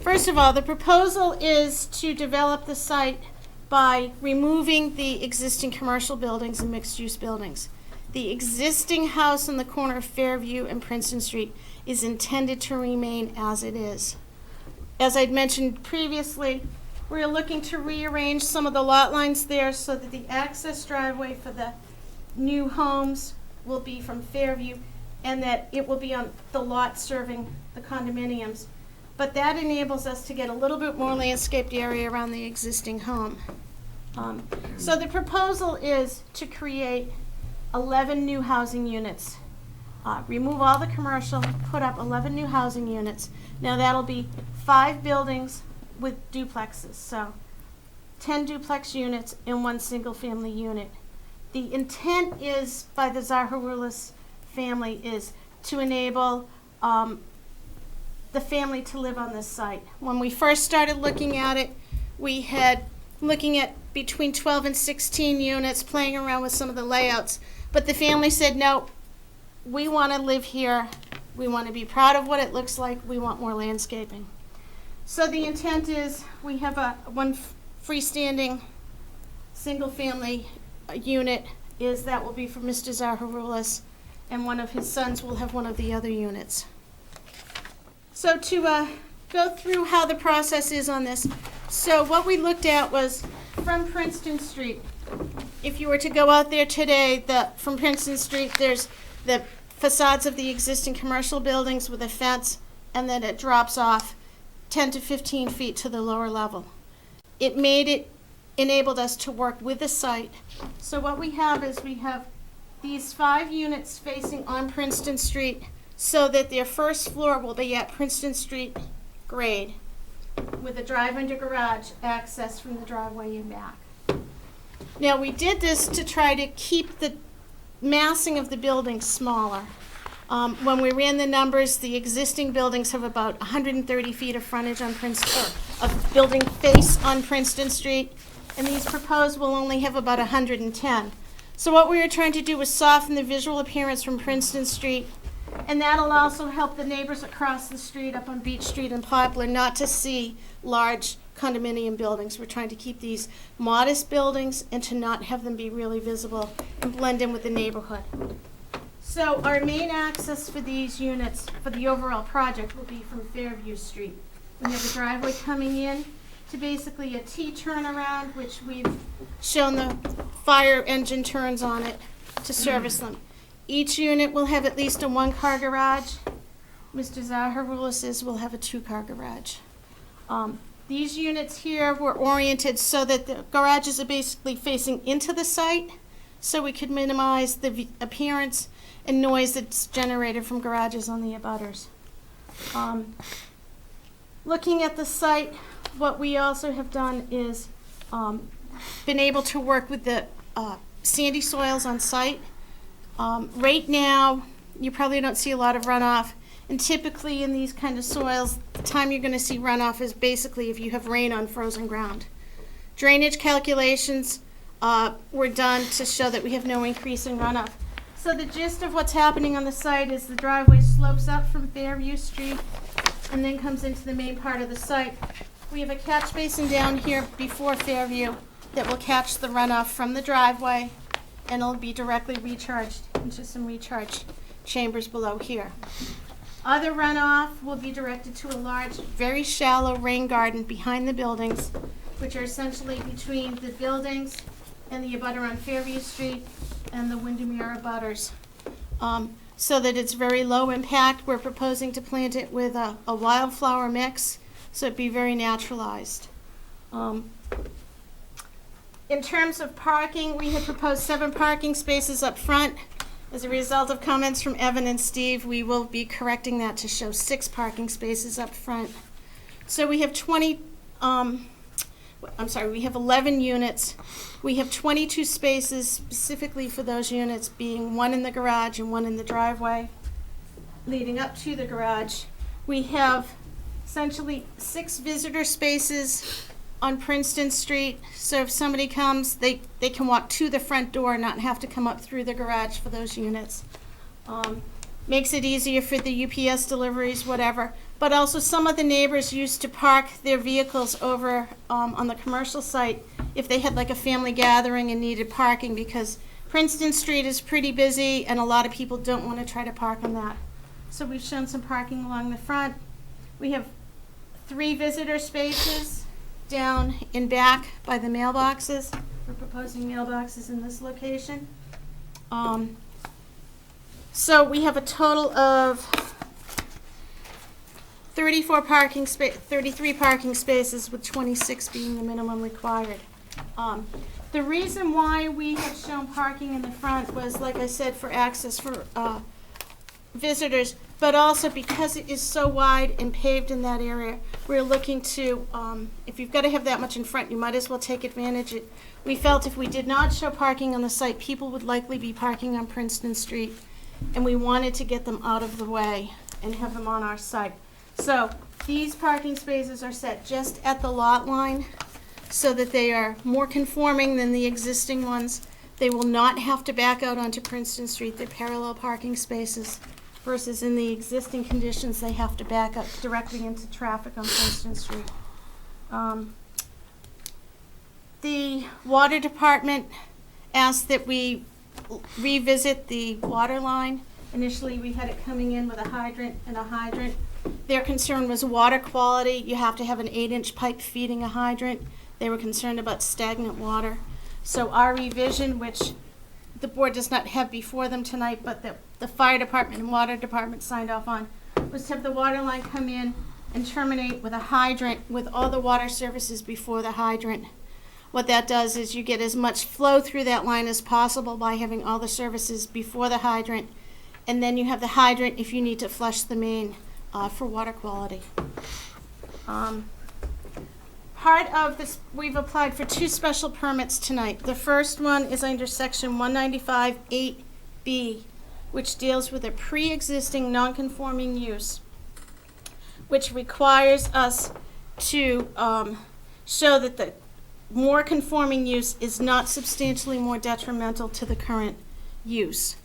First of all, the proposal is to develop the site by removing the existing commercial buildings and mixed-use buildings. The existing house on the corner of Fairview and Princeton Street is intended to remain as it is. As I'd mentioned previously, we're looking to rearrange some of the lot lines there so that the access driveway for the new homes will be from Fairview and that it will be on the lot serving the condominiums. But that enables us to get a little bit more landscaped area around the existing home. So the proposal is to create 11 new housing units. Remove all the commercial, put up 11 new housing units. Now that'll be 5 buildings with duplexes, so 10 duplex units and 1 single-family unit. The intent is, by the Zaharoulis family, is to enable the family to live on this site. When we first started looking at it, we had looking at between 12 and 16 units, playing around with some of the layouts, but the family said, no, we want to live here, we want to be proud of what it looks like, we want more landscaping. So the intent is we have one freestanding single-family unit that will be for Mr. Zaharoulis, and one of his sons will have one of the other units. So to go through how the process is on this, so what we looked at was from Princeton Street. If you were to go out there today, from Princeton Street, there's the facades of the existing commercial buildings with a fence, and then it drops off 10 to 15 feet to the lower level. It enabled us to work with the site. So what we have is we have these 5 units facing on Princeton Street so that their first floor will be at Princeton Street grade with a drive-under garage access from the driveway in back. Now we did this to try to keep the massing of the buildings smaller. When we ran the numbers, the existing buildings have about 130 feet of frontage on of building face on Princeton Street, and these proposed will only have about 110. So what we were trying to do was soften the visual appearance from Princeton Street, and that'll also help the neighbors across the street up on Beach Street and Poplar not to see large condominium buildings. We're trying to keep these modest buildings and to not have them be really visible and blend in with the neighborhood. So our main access for these units, for the overall project, will be from Fairview Street. We have a driveway coming in to basically a T turnaround, which we've shown the fire engine turns on it to service them. Each unit will have at least a 1-car garage. Mr. Zaharoulis' will have a 2-car garage. These units here were oriented so that the garages are basically facing into the site, so we could minimize the appearance and noise that's generated from garages on the abutters. Looking at the site, what we also have done is been able to work with the sandy soils on site. Right now, you probably don't see a lot of runoff, and typically in these kind of soils, the time you're going to see runoff is basically if you have rain on frozen ground. Drainage calculations were done to show that we have no increase in runoff. So the gist of what's happening on the site is the driveway slopes up from Fairview Street and then comes into the main part of the site. We have a catch basin down here before Fairview that will catch the runoff from the driveway, and it'll be directly recharged into some recharge chambers below here. Other runoff will be directed to a large, very shallow rain garden behind the buildings, which are essentially between the buildings and the abutter on Fairview Street and the Windermere abutters. So that it's very low impact. We're proposing to plant it with a wildflower mix, so it'd be very naturalized. In terms of parking, we have proposed 7 parking spaces up front. As a result of comments from Evan and Steve, we will be correcting that to show 6 parking spaces up front. So we have we have 11 units. We have 22 spaces specifically for those units, being 1 in the garage and 1 in the driveway leading up to the garage. We have essentially 6 visitor spaces on Princeton Street, so if somebody comes, they can walk to the front door, not have to come up through the garage for those units. Makes it easier for the UPS deliveries, whatever. But also some of the neighbors used to park their vehicles over on the commercial site if they had like a family gathering and needed parking, because Princeton Street is pretty busy, and a lot of people don't want to try to park on that. So we've shown some parking along the front. We have 3 visitor spaces down in back by the mailboxes. We're proposing mailboxes in this location. So we have a total of 33 parking spaces, with 26 being the minimum required. The reason why we have shown parking in the front was, like I said, for access for visitors, but also because it is so wide and paved in that area, we're looking to, if you've got to have that much in front, you might as well take advantage of it. We felt if we did not show parking on the site, people would likely be parking on Princeton Street, and we wanted to get them out of the way and have them on our site. So these parking spaces are set just at the lot line so that they are more conforming than the existing ones. They will not have to back out onto Princeton Street. They're parallel parking spaces versus in the existing conditions, they have to back up directly into traffic on Princeton Street. The water department asked that we revisit the water line. Initially, we had it coming in with a hydrant and a hydrant. Their concern was water quality. You have to have an 8-inch pipe feeding a hydrant. They were concerned about stagnant water. So our revision, which the board does not have before them tonight, but the fire department and water department signed off on, was to have the water line come in and terminate with a hydrant with all the water services before the hydrant. What that does is you get as much flow through that line as possible by having all the services before the hydrant, and then you have the hydrant if you need to flush the main for water quality. Part of this, we've applied for 2 special permits tonight. The first one is under section 195-8B, which deals with a pre-existing non-conforming use, which requires us to show that the more conforming use is not substantially more detrimental to the current use.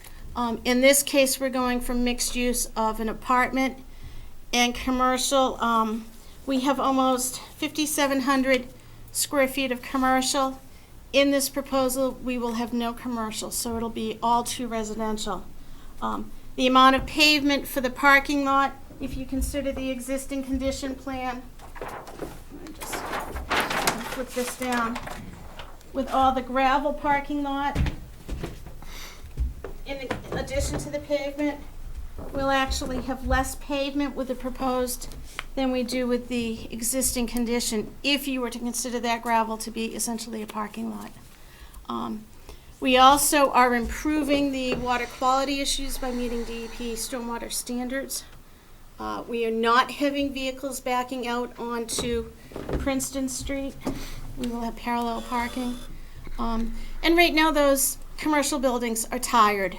In this case, we're going from mixed use of an apartment and commercial. We have almost 5,700 square feet of commercial. In this proposal, we will have no commercial, so it'll be all 2 residential. The amount of pavement for the parking lot, if you consider the existing condition plan, let me just put this down, with all the gravel parking lot, in addition to the pavement, we'll actually have less pavement with the proposed than we do with the existing condition, if you were to consider that gravel to be essentially a parking lot. We also are improving the water quality issues by meeting DEP stormwater standards. We are not having vehicles backing out onto Princeton Street. We will have parallel parking. And right now, those commercial buildings are tired.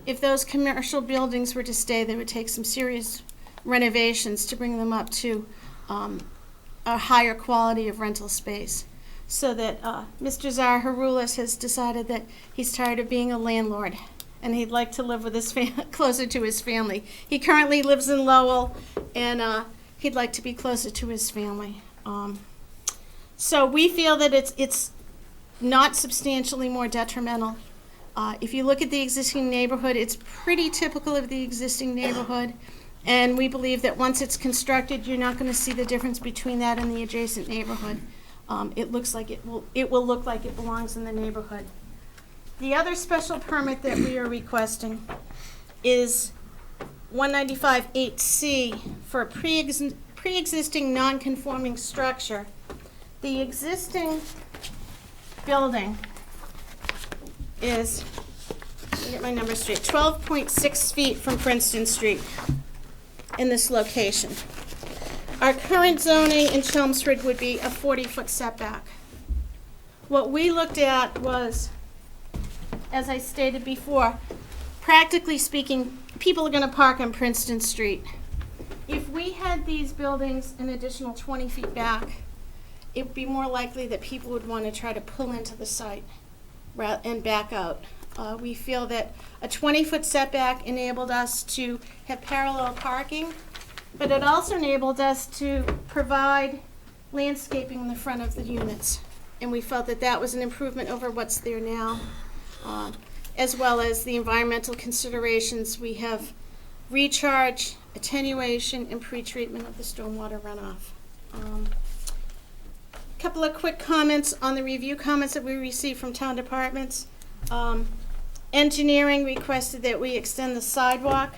If those commercial buildings were to stay, they would take some serious renovations to bring them up to a higher quality of rental space. So that Mr. Zaharoulis has decided that he's tired of being a landlord and he'd like to live with his closer to his family. He currently lives in Lowell, and he'd like to be closer to his family. So we feel that it's not substantially more detrimental. If you look at the existing neighborhood, it's pretty typical of the existing neighborhood, and we believe that once it's constructed, you're not going to see the difference between that and the adjacent neighborhood. It looks like it will look like it belongs in the neighborhood. The other special permit that we are requesting is 195-8C for a pre-existing non-conforming structure. The existing building is, let me get my numbers straight, 12.6 feet from Princeton Street in this location. Our current zoning in Chelmsford would be a 40-foot setback. What we looked at was, as I stated before, practically speaking, people are going to park on Princeton Street. If we had these buildings an additional 20 feet back, it would be more likely that people would want to try to pull into the site and back out. We feel that a 20-foot setback enabled us to have parallel parking, but it also enabled us to provide landscaping in the front of the units. And we felt that that was an improvement over what's there now. as well as the environmental considerations. We have recharge, attenuation, and pretreatment of the stormwater runoff. Couple of quick comments on the review comments that we received from town departments. Engineering requested that we extend the sidewalk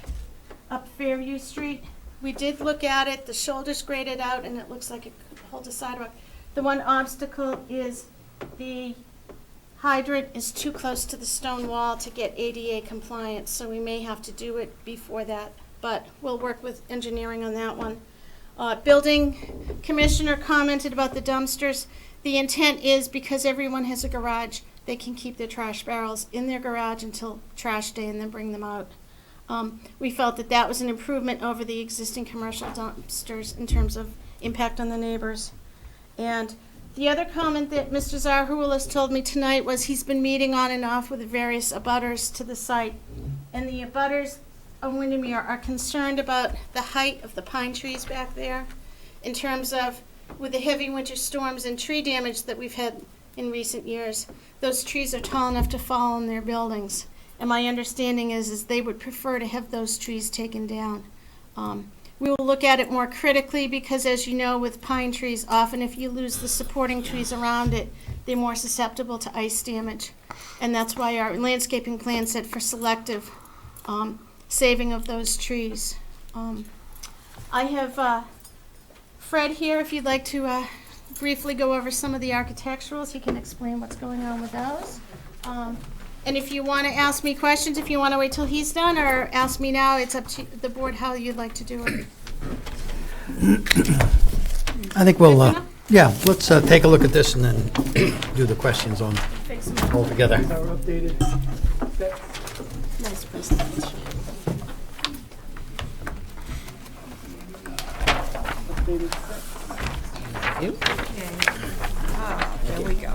up Fairview Street. We did look at it, the shoulder's graded out, and it looks like it could hold a sidewalk. The one obstacle is the hydrant is too close to the stone wall to get ADA compliance, so we may have to do it before that, but we'll work with engineering on that one. Building commissioner commented about the dumpsters. The intent is, because everyone has a garage, they can keep their trash barrels in their garage until trash day and then bring them out. We felt that that was an improvement over the existing commercial dumpsters in terms of impact on the neighbors. And the other comment that Mr. Zaharoulis told me tonight was he's been meeting on and off with the various abutters to the site. And the abutters of Windermere are concerned about the height of the pine trees back there in terms of, with the heavy winter storms and tree damage that we've had in recent years, those trees are tall enough to fall on their buildings. And my understanding is they would prefer to have those trees taken down. We will look at it more critically because, as you know, with pine trees, often if you lose the supporting trees around it, they're more susceptible to ice damage. And that's why our landscaping plan said for selective saving of those trees. I have Fred here, if you'd like to briefly go over some of the architecturals. He can explain what's going on with those. And if you want to ask me questions, if you want to wait till he's done or ask me now, it's up to the board how you'd like to do it.
I think we'll, yeah, let's take a look at this and then do the questions on
Fix them up.
all together.
Nice presentation.
Ah, there we go.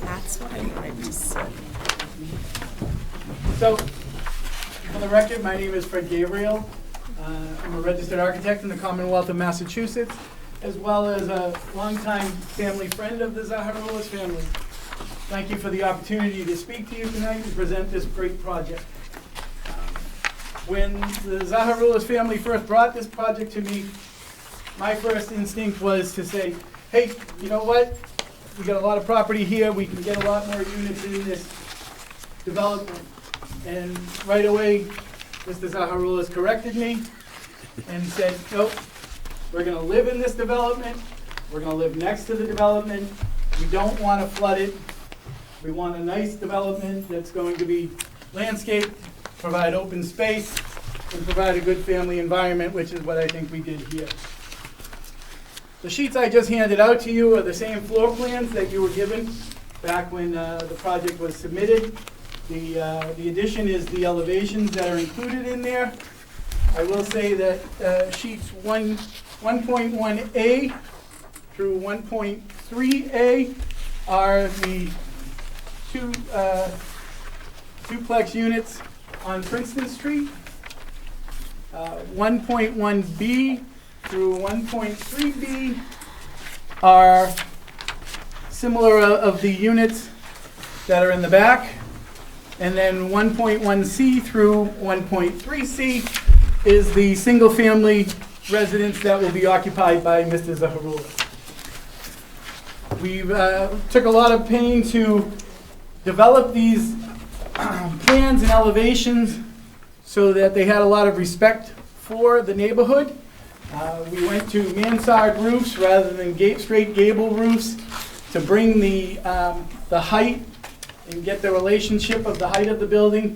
That's what I wanted to see.
So, for the record, my name is Fred Gabriel. I'm a registered architect in the Commonwealth of Massachusetts, as well as a longtime family friend of the Zaharoulis family. Thank you for the opportunity to speak to you tonight and present this great project. When the Zaharoulis family first brought this project to me, my first instinct was to say, hey, you know what? We got a lot of property here, we can get a lot more units in this development. And right away, Mr. Zaharoulis corrected me and said, nope, we're gonna live in this development, we're gonna live next to the development, we don't wanna flood it, we want a nice development that's going to be landscaped, provide open space, and provide a good family environment, which is what I think we did here. The sheets I just handed out to you are the same floor plans that you were given back when the project was submitted. The addition is the elevations that are included in there. I will say that sheets 1.1A through 1.3A are the two duplex units on Princeton Street. 1.1B through 1.3B are similar of the units that are in the back. And then 1.1C through 1.3C is the single-family residence that will be occupied by Mr. Zaharoulis. We've took a lot of pain to develop these plans and elevations so that they had a lot of respect for the neighborhood. We went to mansard roofs rather than straight gable roofs to bring the height and get the relationship of the height of the building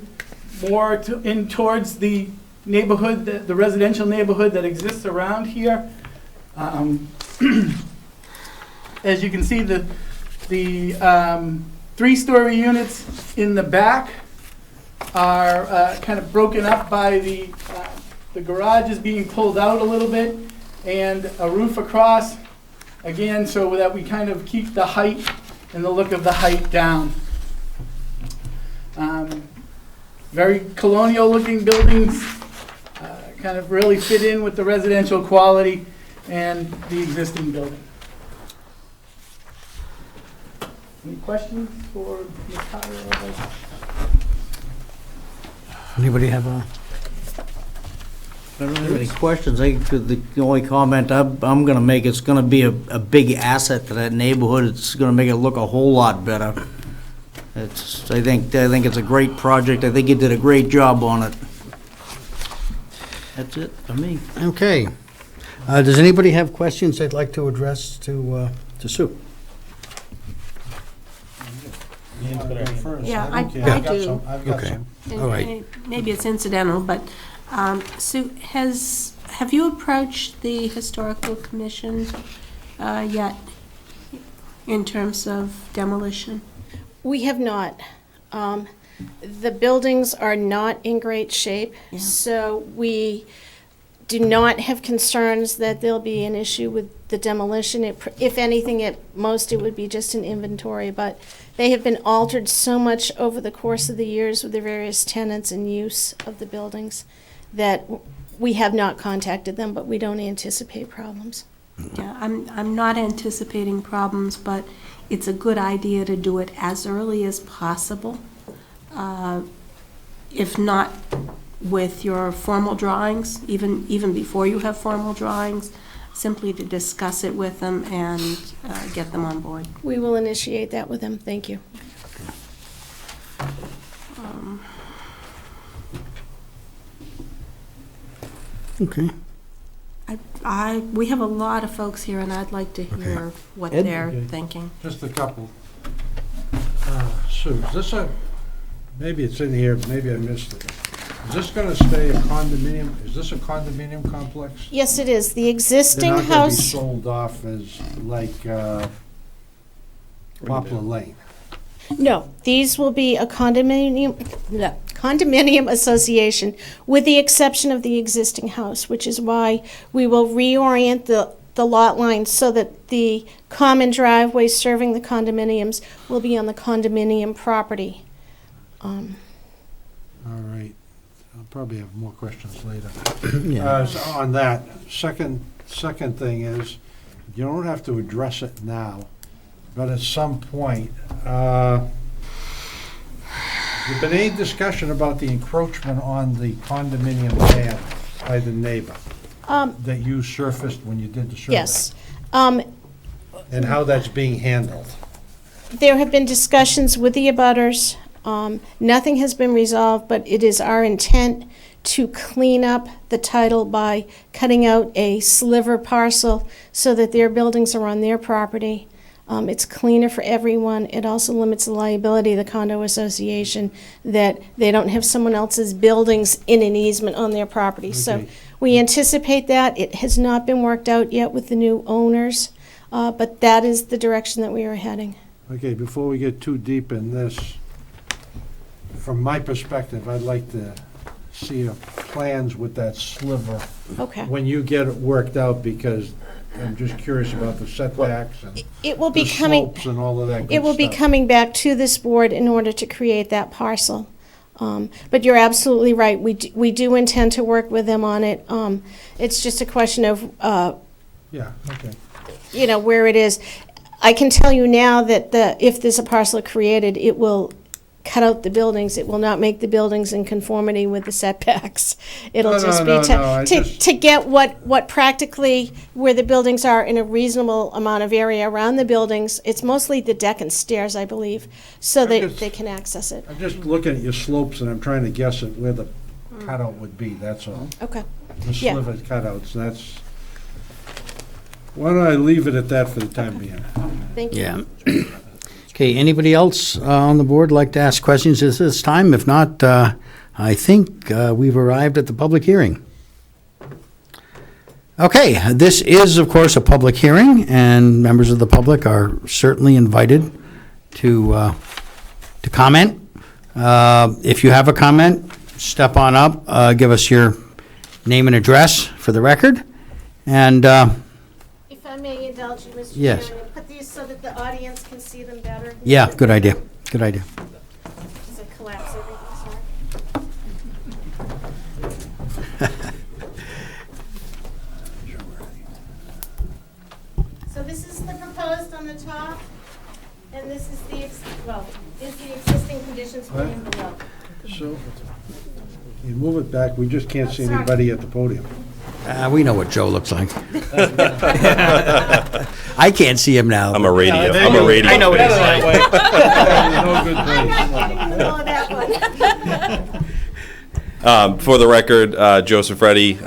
more in towards the neighborhood, the residential neighborhood that exists around here. As you can see, the 3-story units in the back are kind of broken up by the garage is being pulled out a little bit and a roof across, again, so that we kind of keep the height and the look of the height down. Very colonial looking buildings, kind of really fit in with the residential quality and the existing building. Any questions for Ms. Potter?
Anybody have a?
I don't have any questions. I think the only comment I'm gonna make, it's gonna be a big asset to that neighborhood. It's gonna make it look a whole lot better. I think it's a great project. I think you did a great job on it. That's it for me.
Okay. Does anybody have questions they'd like to address to Sue?
Yeah, I do.
I've got
Okay.
some.
And-
All right.
and maybe it's incidental, but, Sue, have you approached the historical commission yet in terms of demolition?
We have not. The buildings are not in great shape,
Yeah.
so we do not have concerns that there'll be an issue with the demolition. If anything, at most, it would be just an inventory, but they have been altered so much over the course of the years with the various tenants and use of the buildings that we have not contacted them, but we don't anticipate problems.
Yeah, I'm not anticipating problems, but it's a good idea to do it as early as possible. If not with your formal drawings, even before you have formal drawings, simply to discuss it with them and get them on board.
We will initiate that with them. Thank you.
Okay.
We have a lot of folks here, and I'd like to hear what
Ed?
they're
Okay.
thinking.
Just a couple. Sue, is this maybe it's in here, maybe I missed it. Is this gonna stay a condominium, is this a condominium complex?
Yes, it is. The
They're
existing
not gonna be
house,
sold off as like Poplar Lane?
no, these will be a condominium association, with the exception of the existing house, which is why we will reorient the lot lines so that the common driveway serving the condominiums will be on the condominium property.
All right, I'll probably have more questions later.
Yeah.
So on that, second thing is, you don't have to address it now, but at some point, there's been any discussion about the encroachment on the condominium land by the neighbor that you surfaced when you did the survey?
Yes.
And how that's being handled?
There have been discussions with the abutters. Nothing has been resolved, but it is our intent to clean up the title by cutting out a sliver parcel so that their buildings are on their property. It's cleaner for everyone. It also limits the liability of the condo association that they don't have someone else's buildings in an easement on their property. So
Okay.
we anticipate that. It has not been worked out yet with the new owners, but that is the direction that we are heading.
Okay, before we get too deep in this, from my perspective, I'd like to see plans with that sliver
Okay.
when you get it worked out, because I'm just curious about the setbacks and
It will be
the
coming.
slopes and all of that good
It will be
stuff.
coming back to this board in order to create that parcel. But you're absolutely right, we do intend to work with them on it. It's just a question of,
Yeah, okay.
where it is. I can tell you now that if there's a parcel created, it will cut out the buildings. It will not make the buildings in conformity with the setbacks. It'll
No,
just
no,
be
no, I just-
to get what practically, where the buildings are in a reasonable amount of area around the buildings. It's mostly the deck and stairs, I believe, so
I'm
that
just-
they can access it.
I'm just looking at your slopes and I'm trying to guess at where the cutout would be, that's all.
Okay.
The
Yeah.
sliver cutouts, that's, why don't I leave it at that for the time being?
Thank you.
Yeah. Okay, anybody else on the board like to ask questions at this time? If not, I think we've arrived at the public hearing. Okay, this is, of course, a public hearing, and members of the public are certainly invited to comment. If you have a comment, step on up, give us your name and address for the record, and
If I may indulge you, Mr.
Yes.
Chairman, put these so that the audience can see them better.
yeah, good idea, good idea.
Does it collapse everything, sorry? So this is the proposed on the top, and this is the, is the existing conditions plan below.
So, You move it back, we just can't see anybody at the podium.
We know what Joe looks like. I can't see him now.
I'm a radio.
I know what he's like.
No good
I'm
place.
not letting you know that one.
For the record, Joseph Reddy.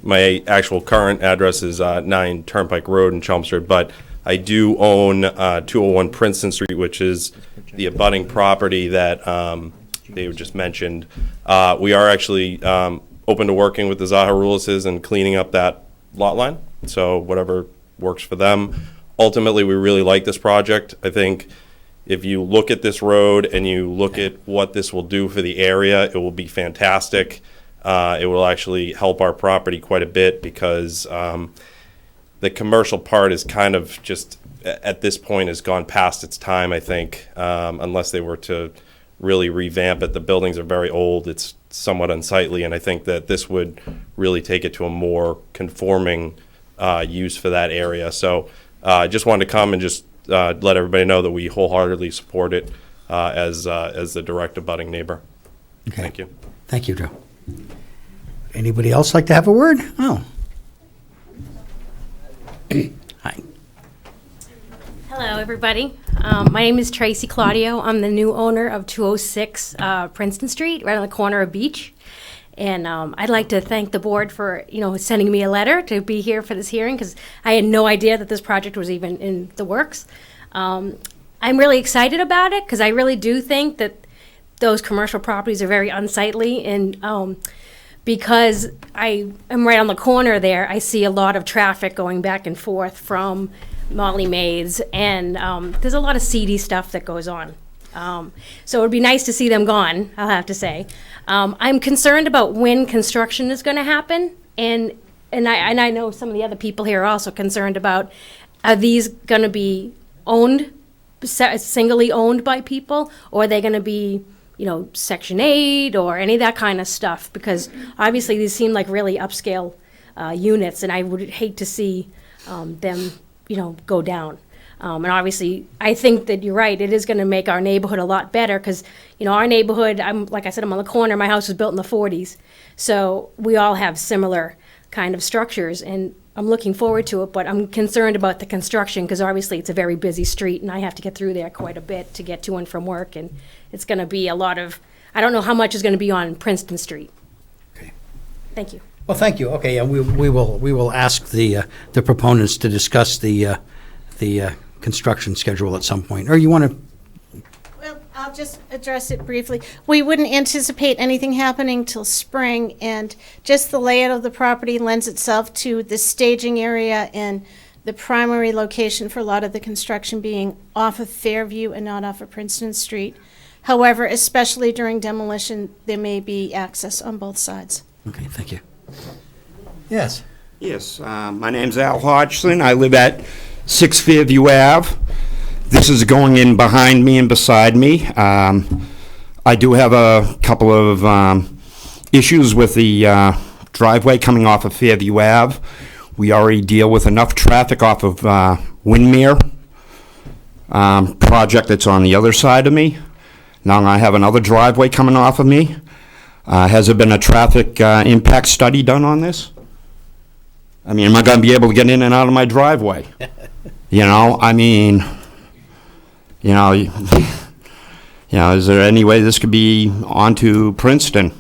My actual current address is 9 Turnpike Road in Chelmsford, but I do own 201 Princeton Street, which is the abutting property that they just mentioned. We are actually open to working with the Zaharoulises and cleaning up that lot line, so whatever works for them. Ultimately, we really like this project. I think if you look at this road and you look at what this will do for the area, it will be fantastic. It will actually help our property quite a bit because the commercial part is kind of just, at this point, has gone past its time, I think, unless they were to really revamp it. The buildings are very old. It's somewhat unsightly, and I think that this would really take it to a more conforming use for that area. So I just wanted to come and just let everybody know that we wholeheartedly support it as the direct abutting neighbor.
Okay.
Thank you.
Thank you, Joe. Anybody else like to have a word? Oh. Hi.
Hello, everybody. My name is Tracy Claudio. I'm the new owner of 206 Princeton Street, right on the corner of Beach. And I'd like to thank the board for, sending me a letter to be here for this hearing, because I had no idea that this project was even in the works. I'm really excited about it, because I really do think that those commercial properties are very unsightly, and because I am right on the corner there, I see a lot of traffic going back and forth from Molly Mays, and there's a lot of seedy stuff that goes on. So it would be nice to see them gone, I'll have to say. I'm concerned about when construction is going to happen, and I know some of the other people here are also concerned about, are these going to be owned, singly owned by people, or are they going to be, Section 8 or any of that kind of stuff? Because obviously these seem like really upscale units, and I would hate to see them, go down. And obviously, I think that you're right. It is going to make our neighborhood a lot better because, our neighborhood, like I said, I'm on the corner. My house was built in the 40s. So we all have similar kind of structures, and I'm looking forward to it, but I'm concerned about the construction because obviously it's a very busy street, and I have to get through there quite a bit to get to and from work, and it's going to be a lot of, I don't know how much is going to be on Princeton Street.
Okay.
Thank you.
Well, thank you. Okay, and we will ask the proponents to discuss the construction schedule at some point. Or you want to?
Well, I'll just address it briefly. We wouldn't anticipate anything happening till spring, and just the layout of the property lends itself to the staging area and the primary location for a lot of the construction being off of Fairview and not off of Princeton Street. However, especially during demolition, there may be access on both sides.
Okay, thank you. Yes.
Yes, my name's Al Hodgson. I live at 6 Fairview Ave. This is going in behind me and beside me. I do have a couple of issues with the driveway coming off of Fairview Ave. We already deal with enough traffic off of Windmere project that's on the other side of me. Now I have another driveway coming off of me. Has there been a traffic impact study done on this? I mean, am I going to be able to get in and out of my driveway? Is there any way this could be onto Princeton?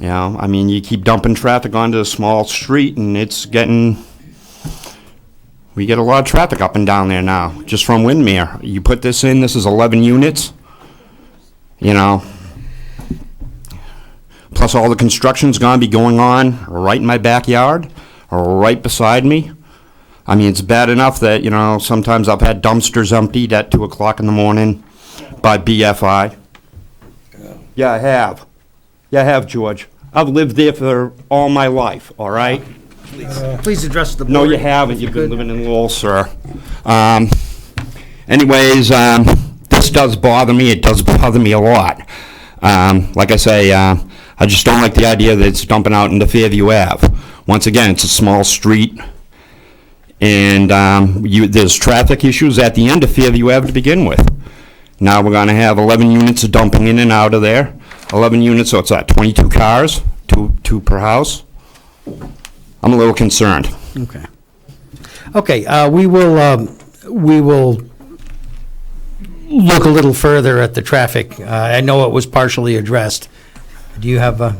You keep dumping traffic onto a small street, and we get a lot of traffic up and down there now, just from Windmere. You put this in, this is 11 units, plus all the construction's going to be going on right in my backyard, or right beside me. It's bad enough that, sometimes I've had dumpsters emptied at 2 o'clock in the morning by BFI. Yeah, I have. Yeah, I have, George. I've lived there for all my life, all right?
Please address the board.
No, you haven't. You've been living in Lowell, sir. This does bother me. It does bother me a lot. Like I say, I just don't like the idea that it's dumping out into Fairview Ave. Once again, it's a small street, and there's traffic issues at the end of Fairview Ave to begin with. Now we're going to have 11 units of dumping in and out of there. 11 units, so it's 22 cars, two per house. I'm a little concerned.
Okay. Okay, we will look a little further at the traffic. I know it was partially addressed. Do you have a?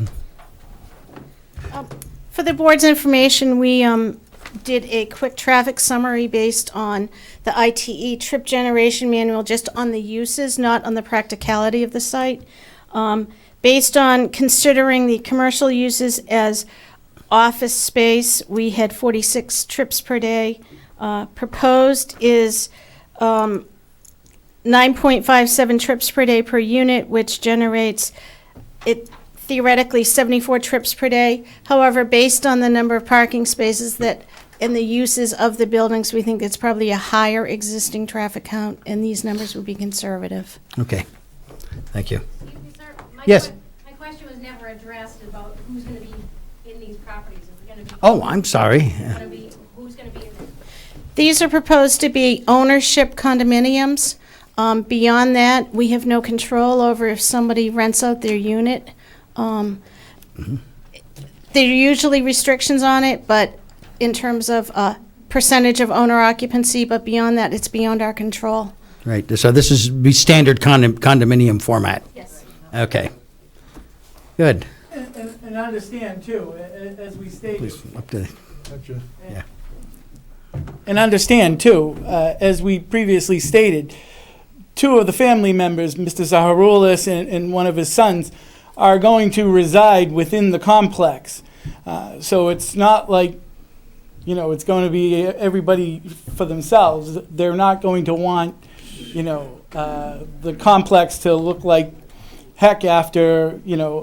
For the board's information, we did a quick traffic summary based on the ITE trip generation manual, just on the uses, not on the practicality of the site. Based on considering the commercial uses as office space, we had 46 trips per day. Proposed is 9.57 trips per day per unit, which generates theoretically 74 trips per day. However, based on the number of parking spaces that and the uses of the buildings, we think it's probably a higher existing traffic count, and these numbers would be conservative.
Okay, thank you.
Excuse me, sir.
Yes.
My question was never addressed about who's going to be in these properties. Is it going to be?
Oh, I'm sorry.
Who's going to be in them?
These are proposed to be ownership condominiums. Beyond that, we have no control over if somebody rents out their unit. There are usually restrictions on it, but in terms of percentage of owner occupancy, but beyond that, it's beyond our control.
Right, so this is be standard condominium format?
Yes.
Okay. Good.
And understand too, as we stated.
Please, up to, yeah.
And understand too, as we previously stated, two of the family members, Mr. Zaharoulis and one of his sons, are going to reside within the complex. So it's not like, it's going to be everybody for themselves. They're not going to want, the complex to look like heck after,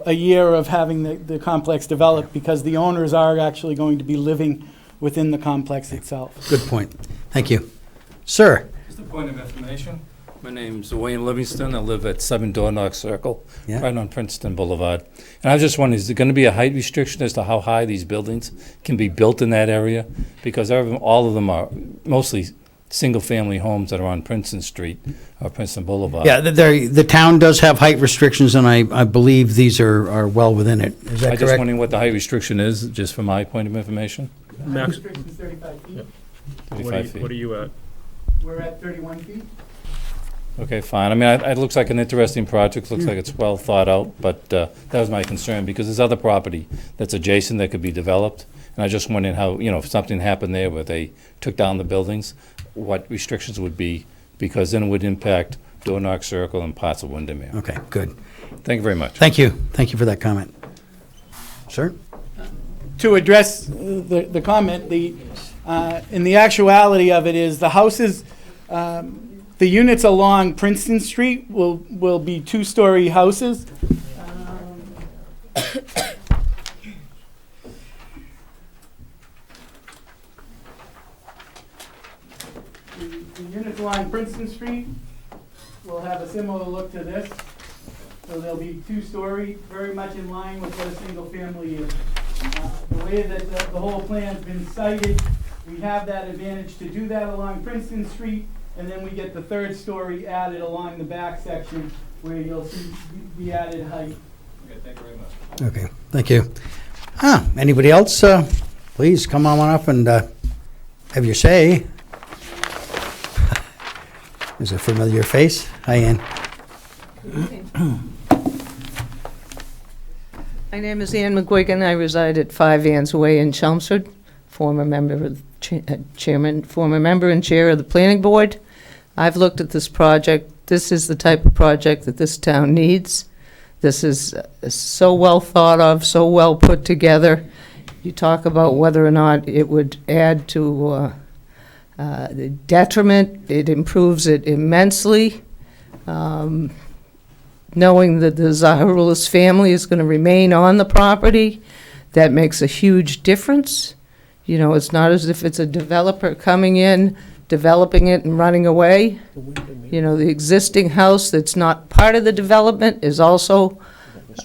a year of having the complex developed, because the owners are actually going to be living within the complex itself.
Good point. Thank you. Sir?
Just a point of information. My name's William Livingston. I live at 7 Doorknock Circle,
Yeah.
right on Princeton Boulevard. And I was just wondering, is there going to be a height restriction as to how high these buildings can be built in that area? Because all of them are mostly single-family homes that are on Princeton Street or Princeton Boulevard.
Yeah, the town does have height restrictions, and I believe these are well within it. Is that
I'm just
correct?
wondering what the height restriction is, just from my point of information.
Max,
Restriction's 35 feet.
35 feet.
what are you at?
We're at 31 feet.
Okay, fine. I mean, it looks like an interesting project, looks like it's well thought out, but that was my concern, because there's other property that's adjacent that could be developed, and I just wondering how, if something happened there where they took down the buildings, what restrictions would be, because then it would impact Doorknock Circle and parts of Windermere.
Okay, good.
Thank you very much.
Thank you. Thank you for that comment. Sir?
To address the comment, in the actuality of it is the houses, the units along Princeton Street will be two-story houses. The units along Princeton Street will have a similar look to this. So they'll be two-story, very much in line with what a single family is. The way that the whole plan's been cited, we have that advantage to do that along Princeton Street, and then we get the third story added along the back section where you'll see the added height.
Okay, thank you very much.
Okay, thank you. Anybody else? Please come on up and have your say. There's a familiar face. Hi, Ann.
My name is Ann McGuigan. I reside at 5 Ann's Way in Chelmsford, former member and chair of the planning board. I've looked at this project. This is the type of project that this town needs. This is so well thought of, so well put together. You talk about whether or not it would add to the detriment. It improves it immensely. Knowing that the Zaharoulis family is going to remain on the property, that makes a huge difference. It's not as if it's a developer coming in, developing it and running away. The existing house that's not part of the development is also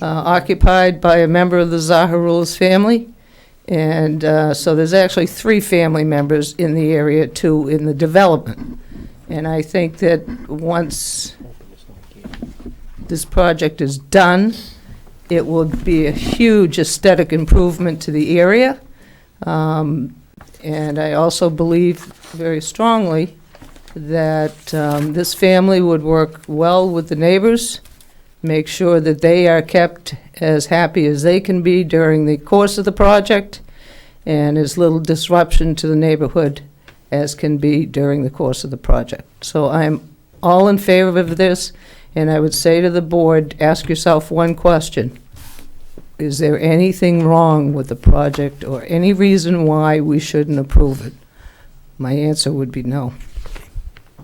occupied by a member of the Zaharoulis family. And so there's actually 3 family members in the area, too, in the development. And I think that once this project is done It would be a huge aesthetic improvement to the area. And I also believe very strongly that this family would work well with the neighbors, make sure that they are kept as happy as they can be during the course of the project, and as little disruption to the neighborhood as can be during the course of the project. So I'm all in favor of this, and I would say to the board, ask yourself one question. Is there anything wrong with the project or any reason why we shouldn't approve it? My answer would be no.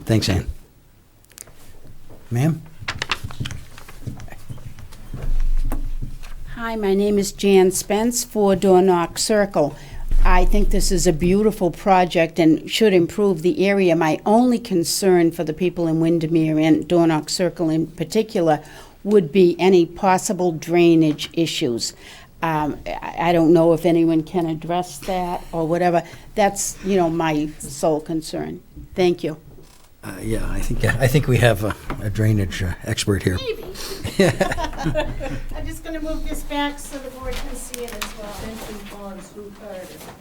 Thanks, Ann. Ma'am?
Hi, my name is Jan Spence, 4 Door Knock Circle. I think this is a beautiful project and should improve the area. My only concern for the people in Windermere and Door Knock Circle in particular would be any possible drainage issues. I don't know if anyone can address that or whatever. That's, my sole concern. Thank you.
Yeah, I think we have a drainage expert here.
Maybe. I'm just gonna move this back so the board can see it as well.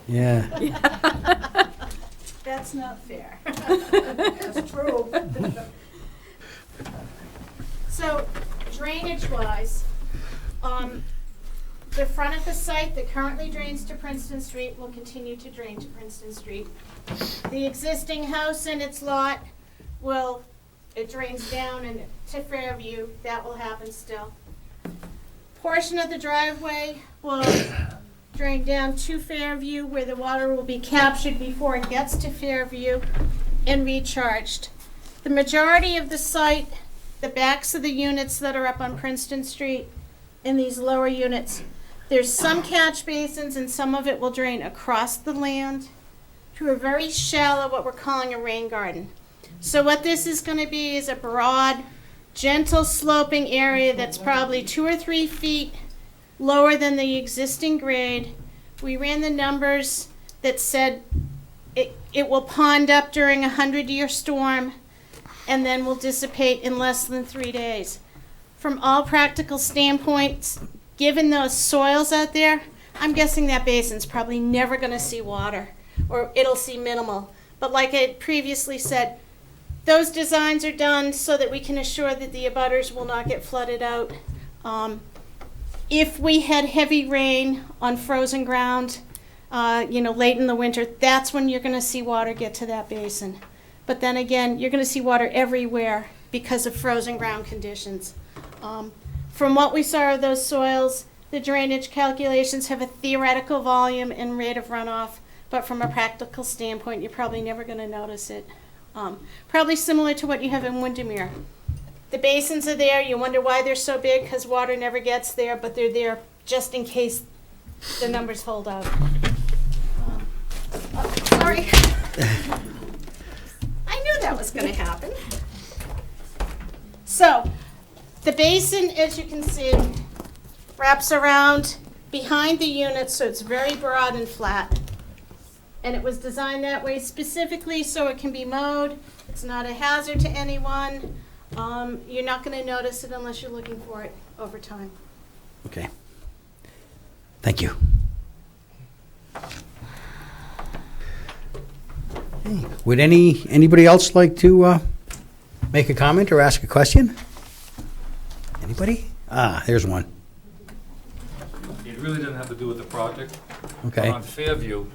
Yeah.
That's not fair. That's true. So, drainage-wise, the front of the site that currently drains to Princeton Street will continue to drain to Princeton Street. The existing house and its lot it drains down and to Fairview. That will happen still. Portion of the driveway will drain down to Fairview, where the water will be captured before it gets to Fairview and recharged. The majority of the site, the backs of the units that are up on Princeton Street in these lower units, there's some catch basins and some of it will drain across the land to a very shallow, what we're calling a rain garden. So what this is going to be is a broad, gentle sloping area that's probably 2 or 3 feet lower than the existing grade. We ran the numbers that said it will pond up during a 100-year storm and then will dissipate in less than 3 days. From all practical standpoints, given those soils out there, I'm guessing that basin's probably never going to see water, or it'll see minimal. But like I had previously said, those designs are done so that we can assure that the abutters will not get flooded out. If we had heavy rain on frozen ground, late in the winter, that's when you're going to see water get to that basin. But then again, you're going to see water everywhere because of frozen ground conditions. From what we saw of those soils, the drainage calculations have a theoretical volume and rate of runoff, but from a practical standpoint, you're probably never going to notice it. Probably similar to what you have in Windermere. The basins are there. You wonder why they're so big, because water never gets there, but they're there just in case the numbers hold out. Sorry. I knew that was going to happen. So, the basin, as you can see, wraps around behind the unit, so it's very broad and flat. And it was designed that way specifically so it can be mowed. It's not a hazard to anyone. You're not going to notice it unless you're looking for it over time.
Okay. Thank you. Hey, would anybody else like to make a comment or ask a question? Anybody? There's one.
It really doesn't have to do with the project.
Okay.
On Fairview,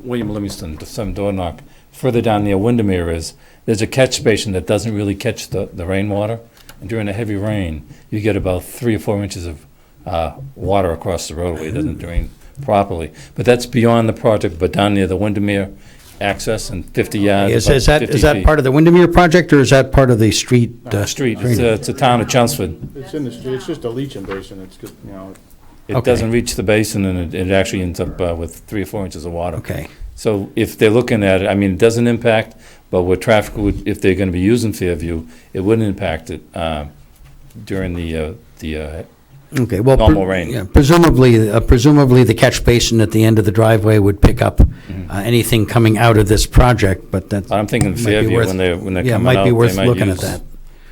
William Livingston, the 7 Door Knock, further down near Windermere there's a catch basin that doesn't really catch the rainwater. And during a heavy rain, you get about 3 or 4 inches of water across the roadway. It doesn't drain properly. But that's beyond the project, but down near the Windermere access and 50 yards.
Is that part of the Windermere project, or is that part of the street?
Street. It's a town of Chelmsford.
It's in the street, it's just a leaching basin, it's good,
It doesn't reach the basin, and it actually ends up with 3 or 4 inches of water.
Okay.
So if they're looking at it, it doesn't impact, but with traffic, if they're going to be using Fairview, it wouldn't impact it during the
Okay, well,
normal rain.
Yeah, presumably the catch basin at the end of the driveway would pick up anything coming out of this project, but that.
I'm thinking Fairview, when they're coming out,
might be worth
they might
looking
use
at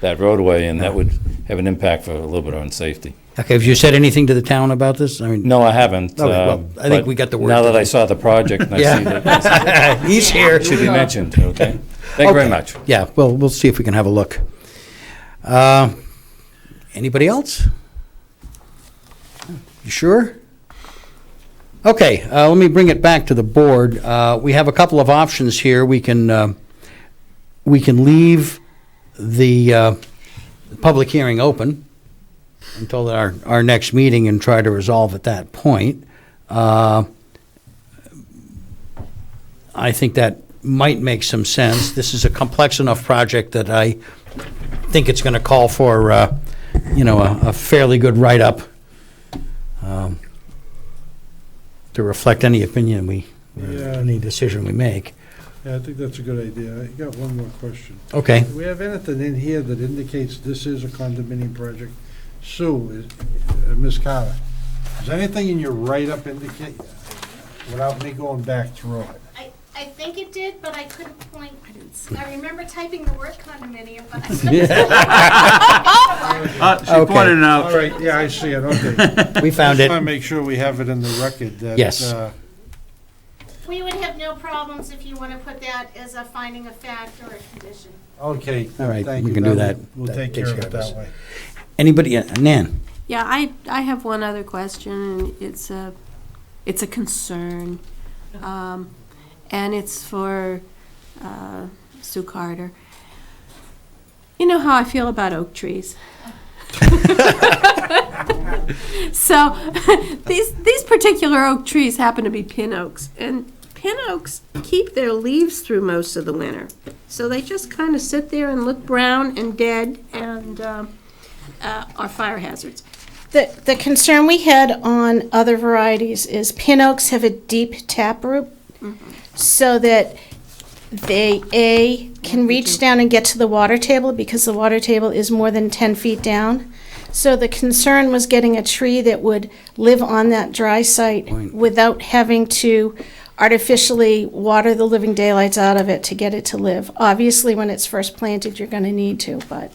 that roadway, and that would have an impact for a little bit on safety.
Okay, have you said anything to the town about this? I mean,
No, I haven't.
Okay, well, I think
but
we got the word.
Now that I saw the project and I see that
He's here.
it should be mentioned, okay? Thank you very
Okay.
much.
Yeah, well, we'll see if we can have a look. Anybody else? You sure? Okay, let me bring it back to the board. We have a couple of options here. We can leave the public hearing open until our next meeting and try to resolve at that point. I think that might make some sense. This is a complex enough project that I think it's going to call for, a fairly good write-up to reflect any opinion any decision we make.
Yeah, I think that's a good idea. I got one more question.
Okay.
Do we have anything in here that indicates this is a condominium project? Sue, Ms. Carter, is anything in your write-up indicate, without me going back through it?
I think it did, but I couldn't point. I remember typing the word condominium, but I couldn't.
She pointed it out.
All right, yeah, I see it, okay.
We found
Just
it.
want to make sure we have it in the record that.
Yes.
We would have no problems if you want to put that as a finding of fact or a condition.
Okay.
All right,
thank
we
you.
can do that.
We'll
That
take care
takes
of it
care of
that way.
Anybody, Nan?
Yeah, I have one other question, and it's a concern. And it's for Sue Carter. You know how I feel about oak trees. So these particular oak trees happen to be pin oaks, and pin oaks keep their leaves through most of the winter. So they just kind of sit there and look brown and dead and are fire hazards.
The concern we had on other varieties is pin oaks have a deep taproot, so that they, can reach down and get to the water table because the water table is more than 10 feet down. So the concern was getting a tree that would live on that dry site without having to artificially water the living daylights out of it to get it to live. Obviously, when it's first planted, you're going to need to, but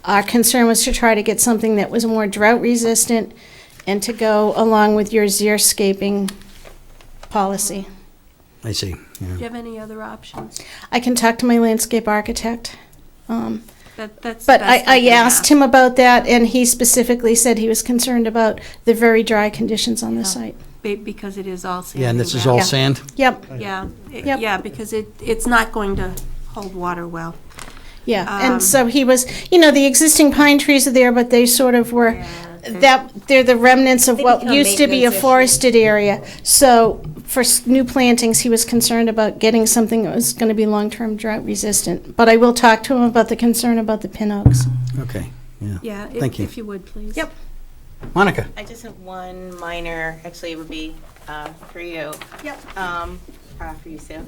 our concern was to try to get something that was more drought resistant and to go along with your xeriscaping policy.
I see.
Do you have any other options?
I can talk to my landscape architect.
That's
But
the best
I
can
asked
ask.
him about that, and he specifically said he was concerned about the very dry conditions on the site.
Because it is all sand.
Yeah, and this is all
Yeah.
sand?
Yep,
Yeah,
Yep.
yeah, because it's not going to hold water well.
yeah. And so he was, the existing pine trees are there, but they sort of were, they're the remnants of
They
what
become
used to be a
maintenance
forested area. So for new plantings, he was concerned about getting something that was going to be long-term drought resistant. But I will talk to him about the concern about the pin oaks.
Okay, yeah.
Yeah,
Thank you.
if you would, please.
Yep.
Monica?
I just have one minor, actually it would be for you.
Yep.
For you, Sue.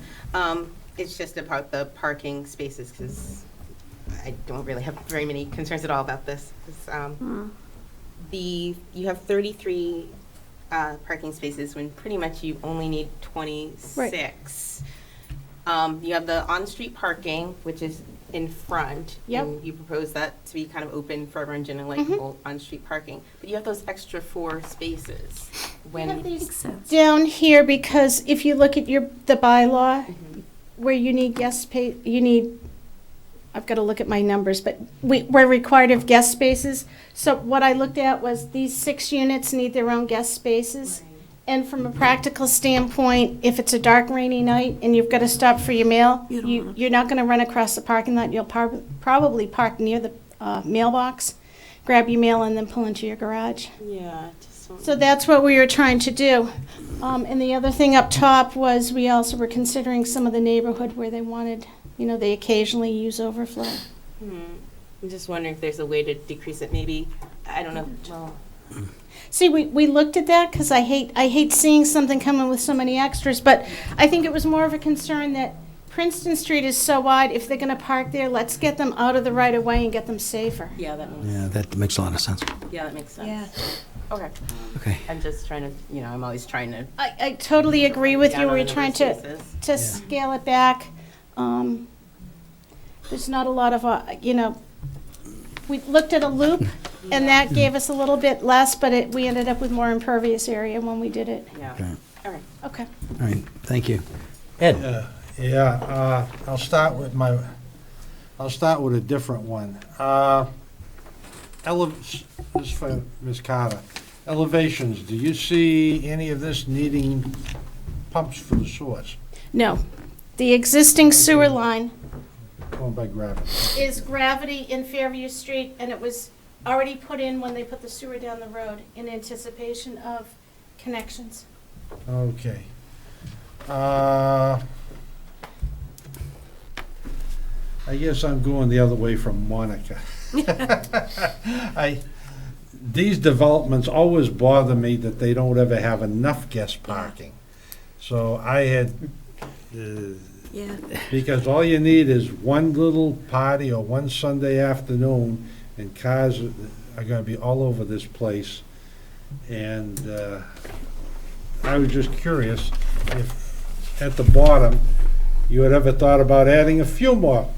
It's just about the parking spaces, because I don't really have very many concerns at all about this. 'Cause, you have 33 parking spaces when pretty much you only need 26. You have the on-street parking, which is in front.
Yep.
And you propose that to be kind of open for everyone, generally like on-street parking. But you have those extra 4 spaces.
Makes sense.
Down here, because if you look at the bylaw, where you need I've got to look at my numbers, but we're required of guest spaces. So what I looked at was these 6 units need their own guest spaces. And from a practical standpoint, if it's a dark, rainy night and you've got to stop for your mail, you're not going to run across the parking lot. You'll probably park near the mailbox, grab your mail, and then pull into your garage.
Yeah.
So that's what we were trying to do. And the other thing up top was we also were considering some of the neighborhood where they wanted, they occasionally use overflow.
I'm just wondering if there's a way to decrease it, maybe, I don't know, well.
See, we looked at that because I hate seeing something coming with so many extras, but I think it was more of a concern that Princeton Street is so wide, if they're going to park there, let's get them out of the right of way and get them safer.
Yeah, that makes
Yeah, that makes a lot of sense.
Yeah, that makes sense.
Yeah.
Okay.
Okay.
I'm just trying to, I'm always trying to.
I totally agree with you.
Down on
We're
the
trying
number of spaces.
to scale it back. There's not a lot of, we looked at a loop And that gave us a little bit less, but we ended up with more impervious area when we did it.
Yeah.
Okay.
All right.
Okay.
All right, thank you. Ed?
I'll start with a different one. This is for Ms. Carter. Elevations, do you see any of this needing pumps for the source?
No. The existing sewer line
Going by gravity.
is gravity in Fairview Street, and it was already put in when they put the sewer down the road in anticipation of connections.
Okay. I guess I'm going the other way from Monica. These developments always bother me that they don't ever have enough guest parking. So I had,
Yeah.
because all you need is one little party or one Sunday afternoon, and cars are gonna be all over this place. And I was just curious if, at the bottom, you had ever thought about adding a few more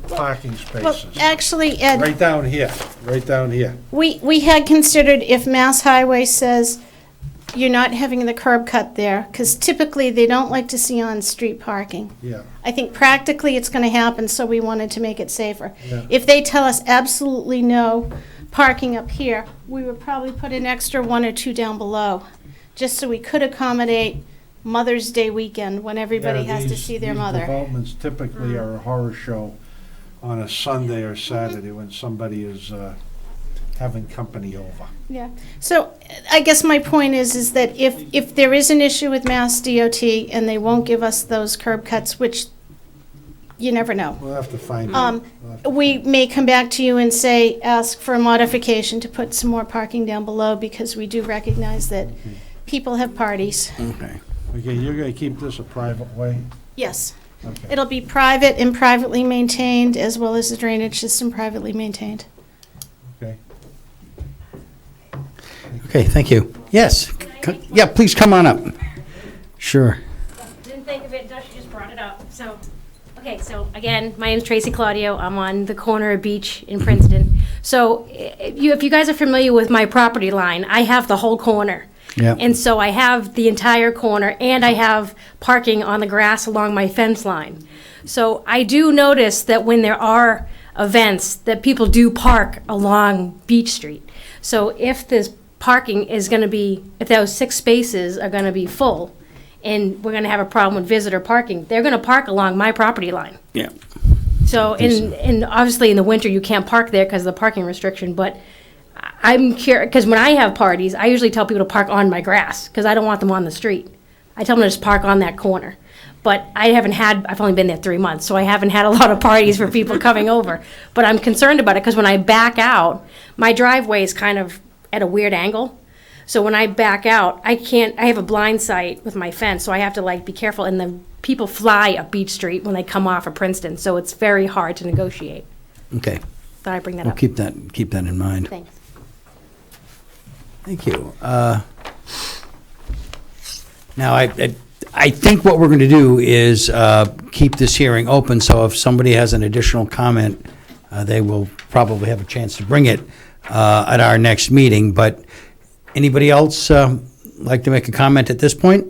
parking
Well,
spaces?
actually, Ed,
Right down here, right down here.
we had considered if Mass Highway says you're not having the curb cut there, because typically they don't like to see on-street parking.
Yeah.
I think practically it's going to happen, so we wanted to make it safer.
Yeah.
If they tell us absolutely no parking up here, we would probably put an extra one or two down below, just so we could accommodate Mother's Day weekend when everybody
Yeah,
has to
these-
see their
these
mother.
developments typically are a horror show on a Sunday or Saturday when somebody is having company over.
Yeah, so I guess my point is that if there is an issue with Mass DOT and they won't give us those curb cuts, which you never know,
We'll have to find out.
we may come back to you and say, ask for a modification to put some more parking down below, because we do recognize that people have parties.
Okay.
Okay, you're gonna keep this a private way?
Yes,
Okay.
it'll be private and privately maintained, as well as the drainage system privately maintained.
Okay.
Okay, thank you. Yes, yeah, please come on up. Sure.
Didn't think of it until she just brought it up. So, okay, so again, my name's Tracy Claudio. I'm on the corner of Beach in Princeton. So if you guys are familiar with my property line, I have the whole corner.
Yeah.
And so I have the entire corner, and I have parking on the grass along my fence line. So I do notice that when there are events, that people do park along Beach Street. So if this parking is gonna be, if those 6 spaces are gonna be full, and we're gonna have a problem with visitor parking, they're gonna park along my property line.
Yeah.
So, and obviously in the winter, you can't park there because of the parking restriction, but I'm curious, because when I have parties, I usually tell people to park on my grass, because I don't want them on the street. I tell them to just park on that corner. But I've only been there 3 months, so I haven't had a lot of parties for people coming over. But I'm concerned about it, because when I back out, my driveway is kind of at a weird angle. So when I back out, I have a blind sight with my fence, so I have to like be careful, and the people fly up Beach Street when they come off of Princeton, so it's very hard to negotiate.
Okay,
Thought I'd bring that
we'll
up.
keep that in mind.
Thanks.
Thank you. Now, I think what we're going to do is keep this hearing open, so if somebody has an additional comment, they will probably have a chance to bring it at our next meeting. But anybody else like to make a comment at this point?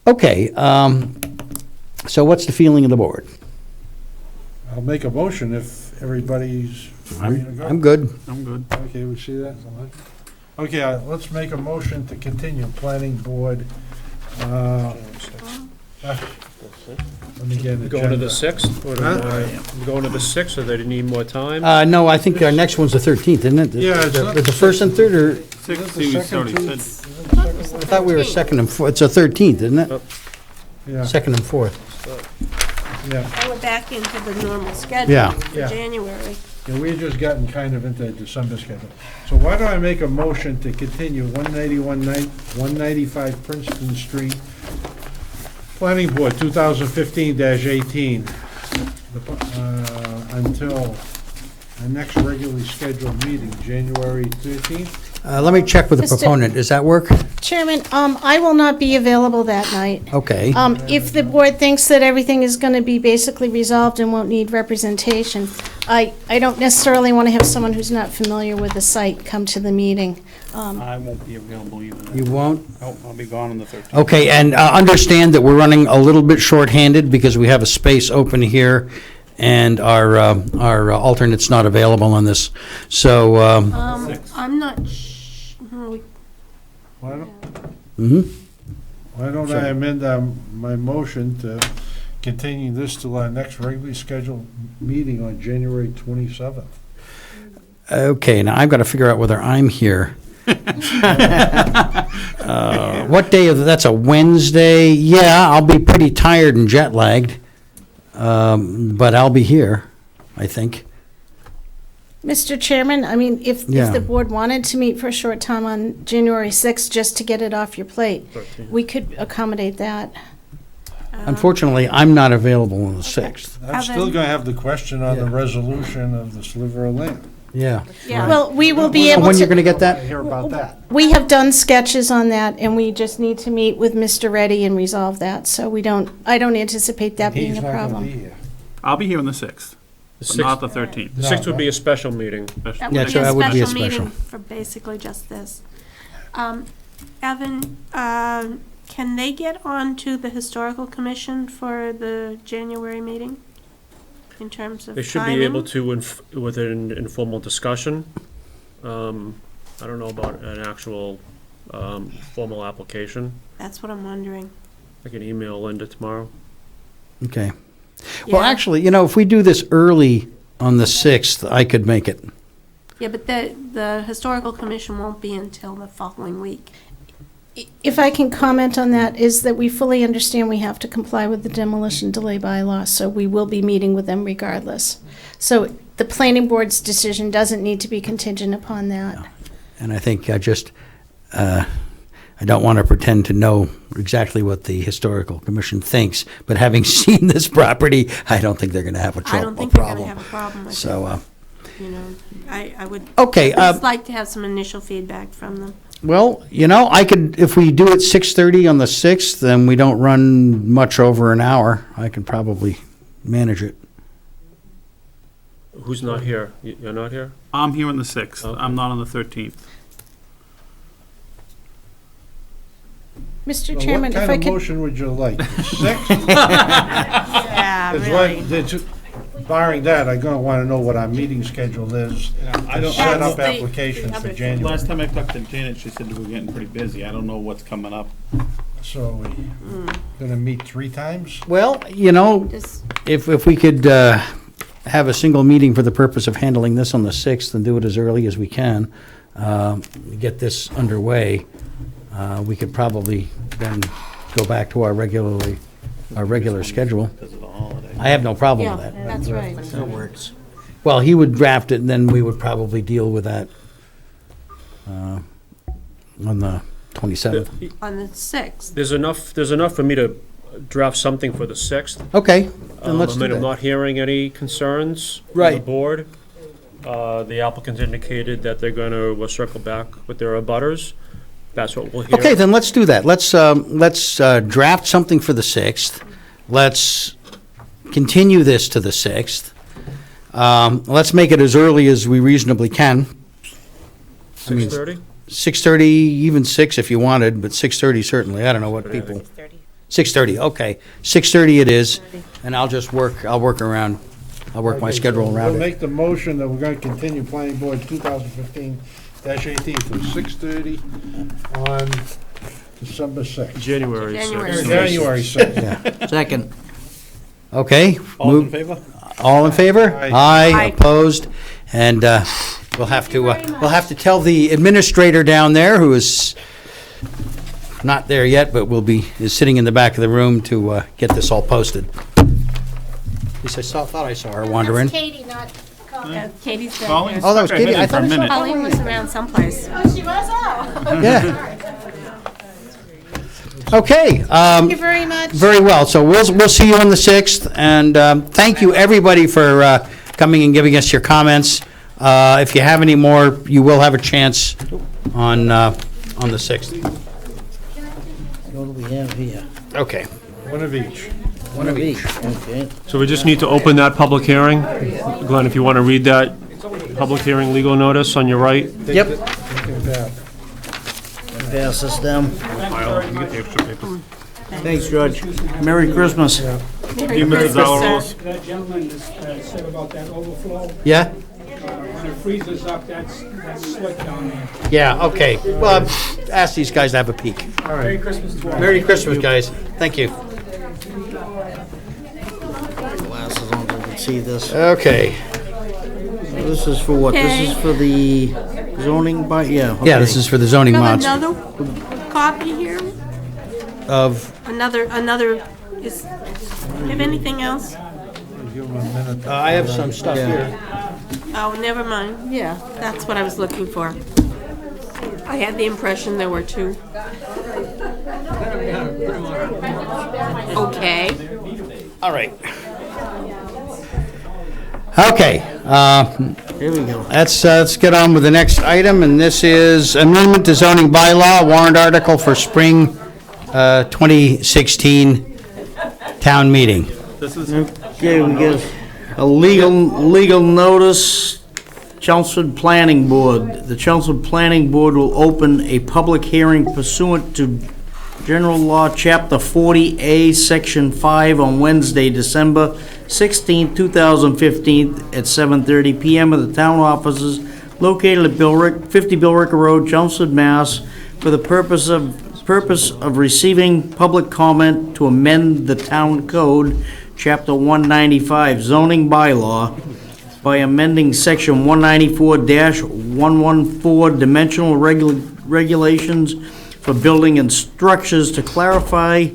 Okay, so what's the feeling of the board?
I'll make a motion if everybody's ready to go.
I'm good.
I'm good.
Okay, we see that? Okay, let's make a motion to continue planning board. Let me get an
Going to the
agenda.
6th, or going to the 6th, or they need more time?
No, I think our next one's the 13th, isn't it?
Yeah, it's not
The first and third, or,
Is that the second Tuesday?
I thought we were second and fourth, it's the 13th, isn't it?
Yeah,
Second and fourth.
yeah.
And we're back into the normal schedule
Yeah.
for
Yeah.
January.
Yeah, we've just gotten kind of into the December schedule. So why don't I make a motion to continue 195 Princeton Street, Planning Board, 2015-18, until our next regularly scheduled meeting, January 13th?
Let me check with the
Mr.
proponent. Does that work?
Chairman, I will not be available that night.
Okay.
If the board thinks that everything is going to be basically resolved and won't need representation, I don't necessarily want to have someone who's not familiar with the site come to the meeting.
I won't be available either.
You won't?
Oh, I'll be gone on the 13th.
Okay, and understand that we're running a little bit short-handed because we have a space open here, and our alternate's not available on this. So,
I'm not
Why don't,
mhm.
why don't I amend my motion to continue this till our next regularly scheduled meeting on January 27th?
Okay, now I've got to figure out whether I'm here. What day of, that's a Wednesday? Yeah, I'll be pretty tired and jet lagged, but I'll be here, I think.
Mr. Chairman, I mean, if
Yeah.
the board wanted to meet for a short time on January 6th, just to get it off your plate, we could accommodate that.
Unfortunately, I'm not available on the 6th.
I'm still gonna have the question on the resolution of the sliver of land.
Yeah.
Yeah.
Well, we will be
Oh,
able
when you're going
to,
to get that?
Hear about that.
we have done sketches on that, and we just need to meet with Mr. Reddy and resolve that, so I don't anticipate that being
He's
a
not gonna
problem.
be here.
I'll be here on the 6th, but not the 13th.
The 6th would be a special meeting.
That
Yeah,
would be
so that would be a
a special meeting
special.
for basically just this. Evan, can they get on to the Historical Commission for the January meeting? In terms of
They should be able
timing?
to, with an informal discussion. I don't know about an actual formal application.
That's what I'm wondering.
I can email Linda tomorrow.
Okay. Well,
Yeah.
actually, if we do this early on the 6th, I could make it.
Yeah, but the Historical Commission won't be until the following week.
If I can comment on that, is that we fully understand we have to comply with the demolition delay bylaw, so we will be meeting with them regardless. So the planning board's decision doesn't need to be contingent upon that.
And I think I don't want to pretend to know exactly what the Historical Commission thinks, but having seen this property, I don't think they're going to have a
I don't
problem.
think they're gonna have a problem with it.
So,
I would
okay.
just like to have some initial feedback from them.
Well, I could, if we do it 6:30 on the 6th, then we don't run much over an hour. I can probably manage it.
Who's not here? You're not here?
I'm here on the 6th.
Okay.
I'm not on the 13th.
Mr.
Well,
Chairman, if I
what kind of
could,
motion would you like? 6?
Yeah,
Barring that, I'm gonna wanna know what our meeting schedule is.
I don't-
Set up
That's the
applications for
other-
January.
Last time I talked to Janet, she said we were getting pretty busy. I don't know what's coming up.
So we gonna meet 3 times?
Well,
Just,
if we could have a single meeting for the purpose of handling this on the 6th and do it as early as we can, get this underway, we could probably then go back to our regular schedule.
Because of the holiday.
I have no problem with
yeah,
that.
that's right.
That works.
Well, he would draft it, and then we would probably deal with that on the 27th.
On the 6th.
There's enough for me to draft something for the 6th.
Okay, then let's do
I'm
that.
not hearing any concerns from the
Right.
board. The applicant indicated that they're going to circle back with their abutters. That's what we'll hear.
Okay, then let's do that. Let's draft something for the 6th. Let's continue this to the 6th. Let's make it as early as we reasonably can.
6:30?
6:30, even 6 if you wanted, but 6:30 certainly. I don't know what people. 6:30, okay. 6:30 it is, and I'll work my schedule around
We'll
it.
make the motion that we're gonna continue planning board 2015-18 to 6:30 on December 6th.
January
January
6th.
January 6th.
Yeah. Second. Okay.
All in favor?
All in favor?
Aye.
Aye, opposed, and we'll have to tell the administrator down there, who is not there yet, but is sitting in the back of the room to get this all posted. At least thought I saw her wandering.
That's Katie, not Colleen.
Katie's back
Colleen's
there.
Oh, that was
stuck. I
Katie.
heard
I
it for
thought
a
I saw
minute.
Colleen was around someplace.
Oh, she was? Oh.
Yeah. Okay.
Thank you very much.
Very well. So we'll see you on the 6th, and thank you, everybody, for coming and giving us your comments. If you have any more, you will have a chance on the 6th?
What do we have here?
Okay.
One of each.
One of each.
Okay.
So we just need to open that public hearing. Glenn, if you want to read that public hearing legal notice on your right.
Yep.
They can pass.
Pass this down.
You get the extra paper.
Thanks, George. Merry Christmas.
Merry Christmas, sir.
That gentleman said about that overflow,
Yeah?
when it freezes up, that's slick down there.
Yeah, okay. Well, ask these guys to have a peek.
Merry Christmas to all.
Merry Christmas, guys. Thank you.
Glasses on so I can see this.
Okay.
This is for what? This is for the zoning by, yeah.
Yeah, this is for the zoning
Have
mods
another copy here?
of,
Another, is, have anything else?
I have some stuff here.
Oh, never mind. Yeah, that's what I was looking for. I had the impression there were two. Okay.
All right. Okay,
Here we go.
let's get on with the next item, and this is amendment to zoning bylaw, warrant article for spring 2016 town meeting.
Okay, we get a legal notice, Chelmsford Planning Board. The Chelmsford Planning Board will open a public hearing pursuant to General Law, Chapter 40A, Section 5 on Wednesday, December 16, 2015, at 7:30 PM at the town offices located at 50 Billrick Road, Chelmsford, Mass, for the purpose of receiving public comment to amend the town code, Chapter 195, zoning bylaw, by amending Section 194-114, dimensional regulations for building and structures to clarify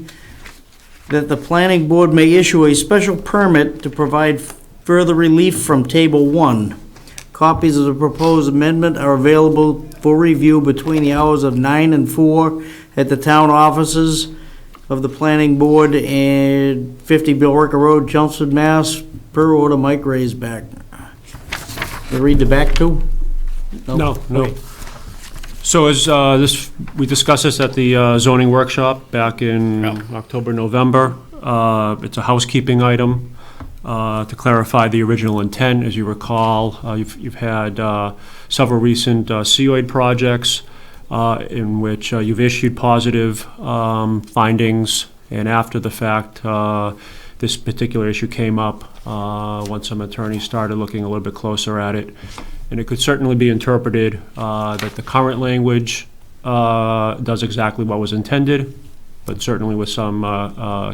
that the planning board may issue a special permit to provide further relief from Table 1. Copies of the proposed amendment are available for review between the hours of 9 and 4 at the town offices of the planning board and 50 Billrick Road, Chelmsford, Mass. Per order, Mike Ray's back. You read the back too?
No. So as we discussed this at the zoning workshop back in October, November. It's a housekeeping item to clarify the original intent. As you recall, you've had several recent COID projects in which you've issued positive findings, and after the fact, this particular issue came up once some attorneys started looking a little bit closer at it. And it could certainly be interpreted that the current language does exactly what was intended, but certainly with some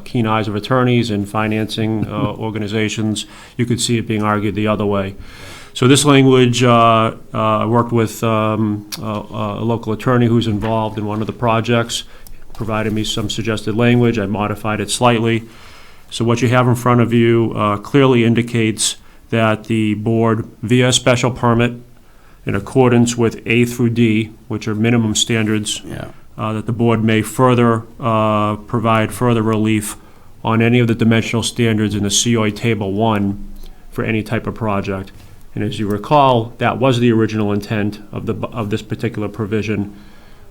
keen eyes of attorneys and financing organizations, you could see it being argued the other way. So this language, I worked with a local attorney who's involved in one of the projects, provided me some suggested language. I modified it slightly. So what you have in front of you clearly indicates that the board, via special permit, in accordance with A through D, which are minimum standards, that the board may further provide further relief on any of the dimensional standards in the COI Table 1 for any type of project. And as you recall, that was the original intent of this particular provision,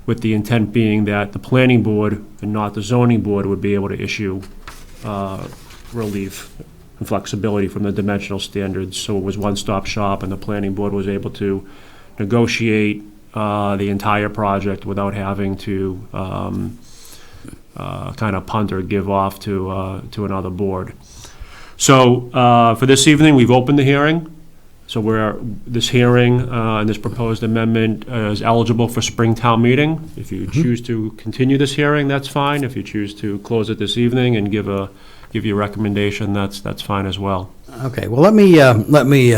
with the intent being that the planning board and not the zoning board would be able to issue relief and flexibility from the dimensional standards. So it was one-stop shop, and the planning board was able to negotiate the entire project without having to kind of punt or give off to another board. So for this evening, we've opened the hearing. So this hearing and this proposed amendment is eligible for spring town meeting. If you choose to continue this hearing, that's fine. If you choose to close it this evening and give you a recommendation, that's fine as well.
Okay, well, let me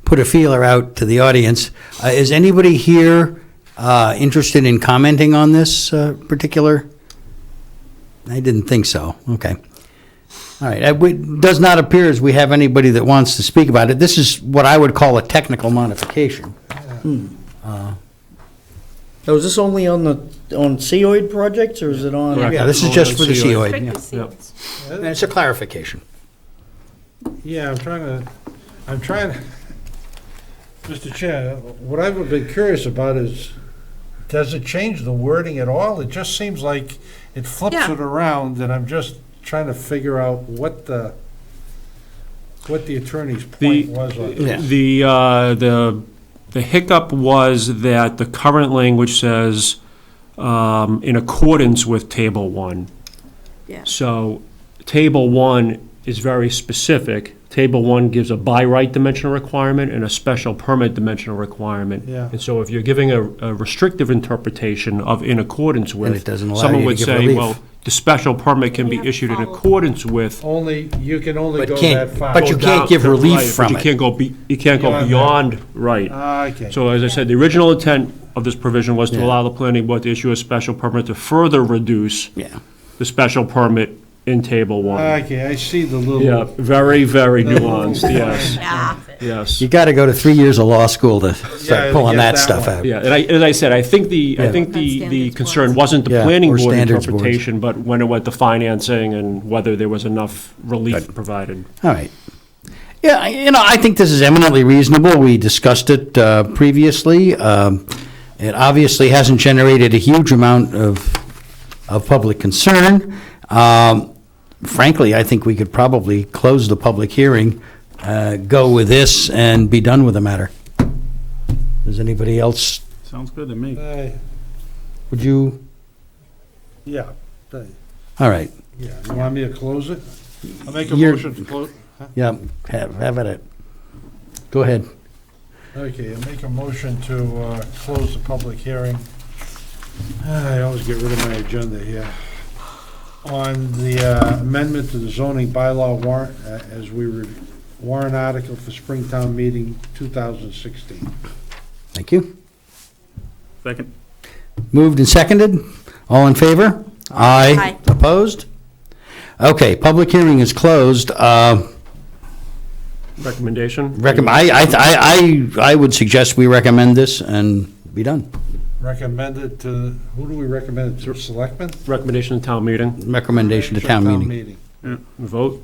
put a feeler out to the audience. Is anybody here interested in commenting on this particular? I didn't think so. Okay. All right. It does not appear as we have anybody that wants to speak about it. This is what I would call a technical modification.
So is this only on COID projects, or is it on?
Yeah, this is just for the COID.
Frequency.
Yeah. And it's a clarification.
Yeah, I'm trying Mr. Chair, what I would be curious about is does it change the wording at all? It just seems like it flips
Yeah.
it around, and I'm just trying to figure out what the attorney's point was on it.
The hiccup was that the current language says, in accordance with Table 1.
Yeah.
So, Table 1 is very specific. Table 1 gives a by right dimensional requirement and a special permit dimensional requirement.
Yeah.
And so if you're giving a restrictive interpretation of in accordance with,
it doesn't allow
someone
you to
would
give
say,
relief.
well, the special permit can be issued in accordance with.
You can only
But
go
can't-
that far.
but you
Go
can't
down-
give relief
right,
from
but
it.
you can't go
Beyond that.
beyond, right.
Okay.
So as I said, the original intent of this provision was to
Yeah.
allow the planning board to issue a special permit to further reduce
Yeah.
the special permit in Table 1.
Okay, I see the little.
Yeah, very, very
the little
nuanced, yes,
Yeah.
yes.
You got to go to 3 years of law school to
Yeah,
start
to
pulling
get
that
that
stuff
one.
out.
Yeah, and as I said, I think the
standards
concern
was.
wasn't the
Yeah,
planning
or
board
standards boards.
interpretation, but when it went to financing and whether there was enough relief provided.
All right. Yeah, I think this is eminently reasonable. We discussed it previously. It obviously hasn't generated a huge amount of public concern. Frankly, I think we could probably close the public hearing, go with this, and be done with the matter. Does anybody else,
Sounds good to me.
would you?
Yeah,
All right.
yeah. You want me to close it? I'll make a
You're-
motion to close.
Yeah, have at it. Go ahead.
Okay, I make a motion to close the public hearing. I always get rid of my agenda here. On the amendment to the zoning bylaw warrant, as warrant article for Springtown meeting 2016.
Thank you.
Second.
Moved and seconded. All in favor? Aye. Opposed? Okay, public hearing is closed.
Recommendation?
I would suggest we recommend this and be done.
Recommended to, who do we recommend it to? Selectmen?
Recommendation to town meeting.
Recommendation to town meeting.
Vote,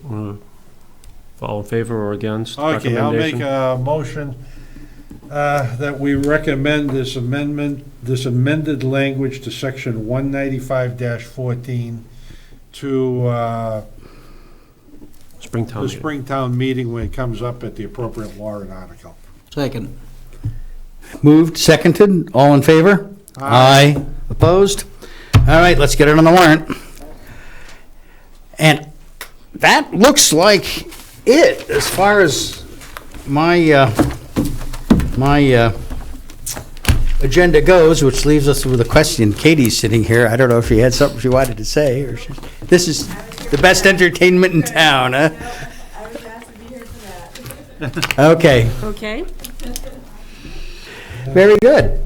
all in favor or against?
Okay, I'll make
recommendation?
a motion that we recommend this amended language to section 195-14 to
Springtown
the
meeting.
Springtown meeting when it comes up at the appropriate warrant article.
Second. Moved, seconded, all in favor?
Aye.
Opposed? All right, let's get it on the warrant. And that looks like it, as far as my agenda goes, which leaves us with a question. Katie's sitting here. I don't know if she had something she wanted to say, or this is the best entertainment in town, huh?
I was asked to be here for that.
Okay,
Okay.
very good.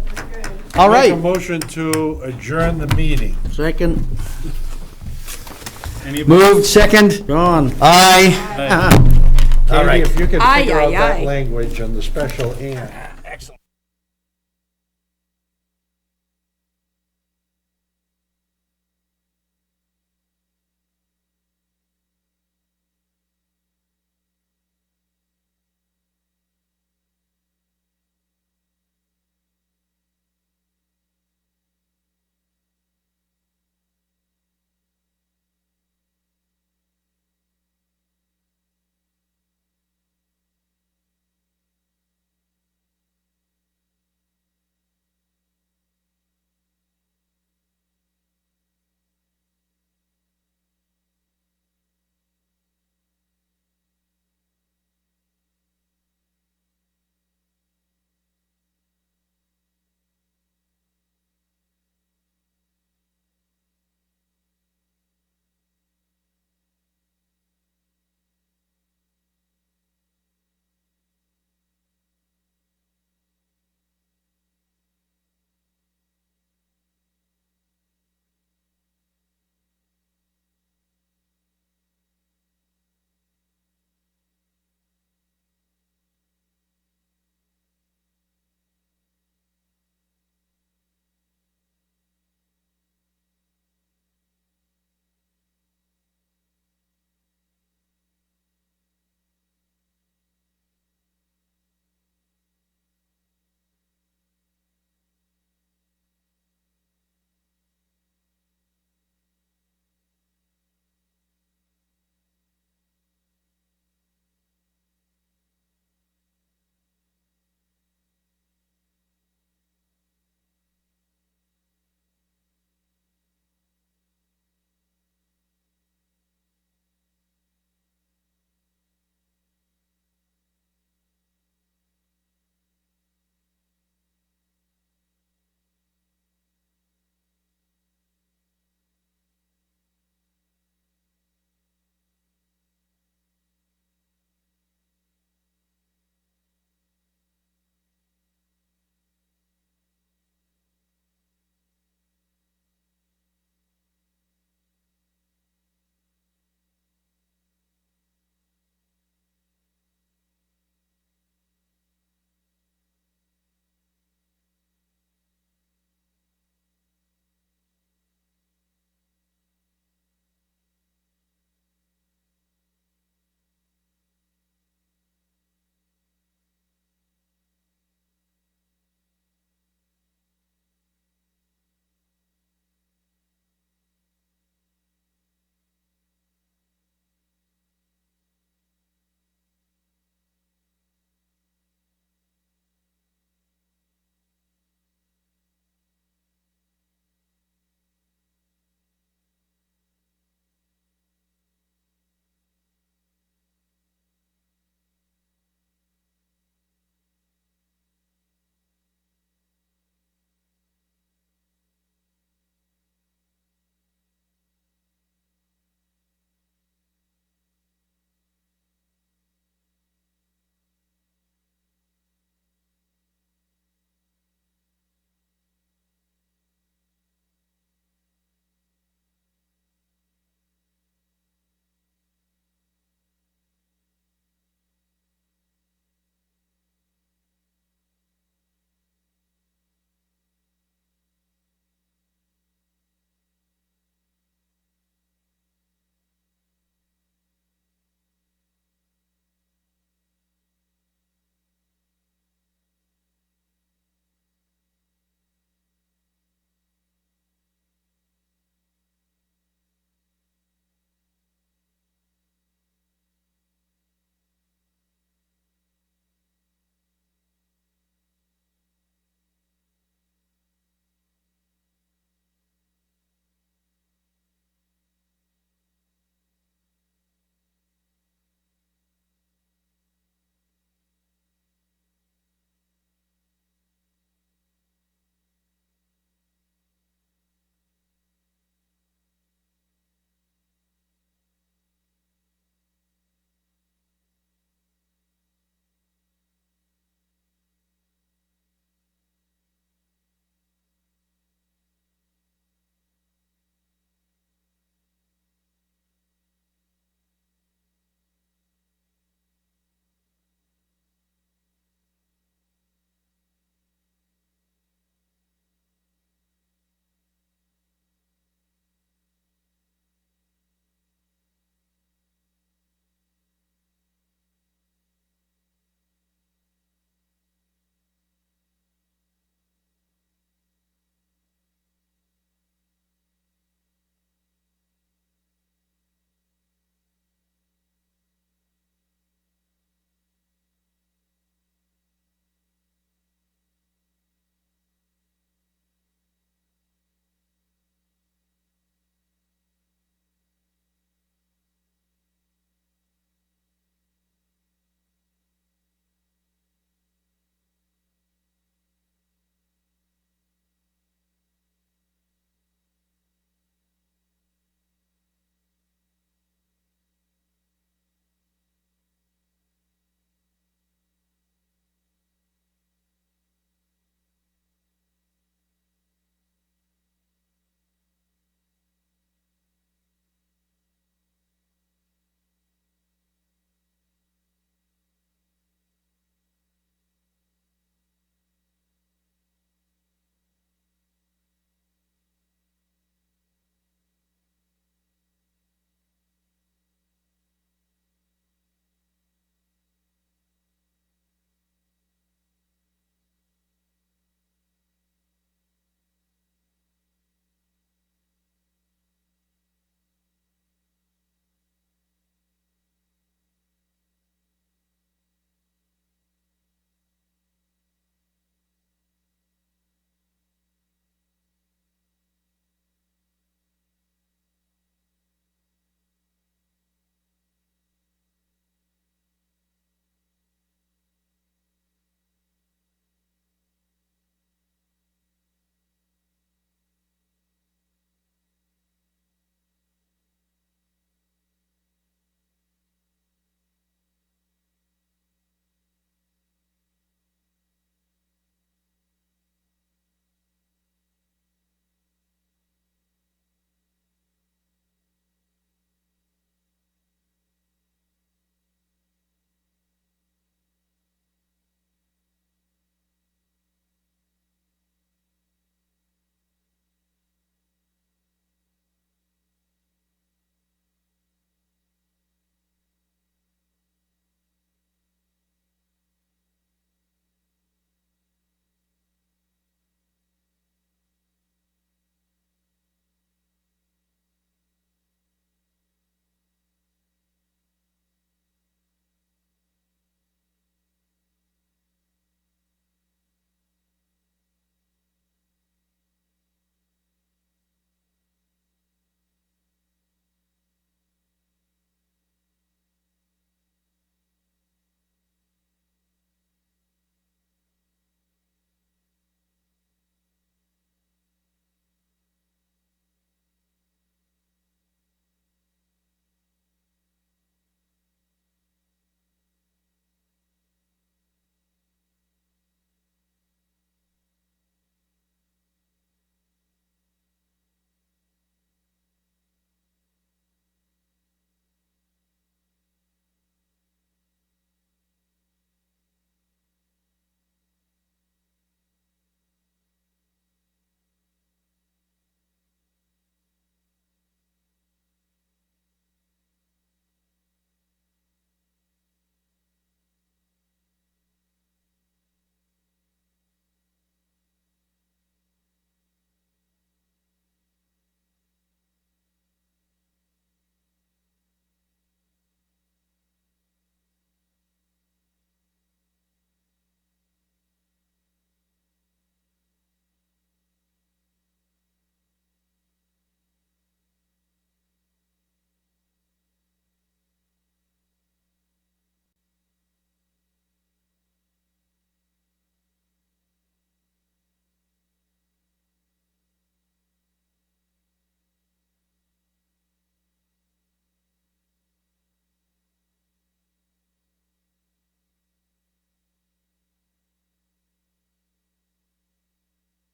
All
Make a
right.
motion to adjourn the meeting.
Second,
Moved, second,
John.
aye. All
Katie,
right.
if you could
Aye,
figure
aye,
out that
aye.
language on the special and.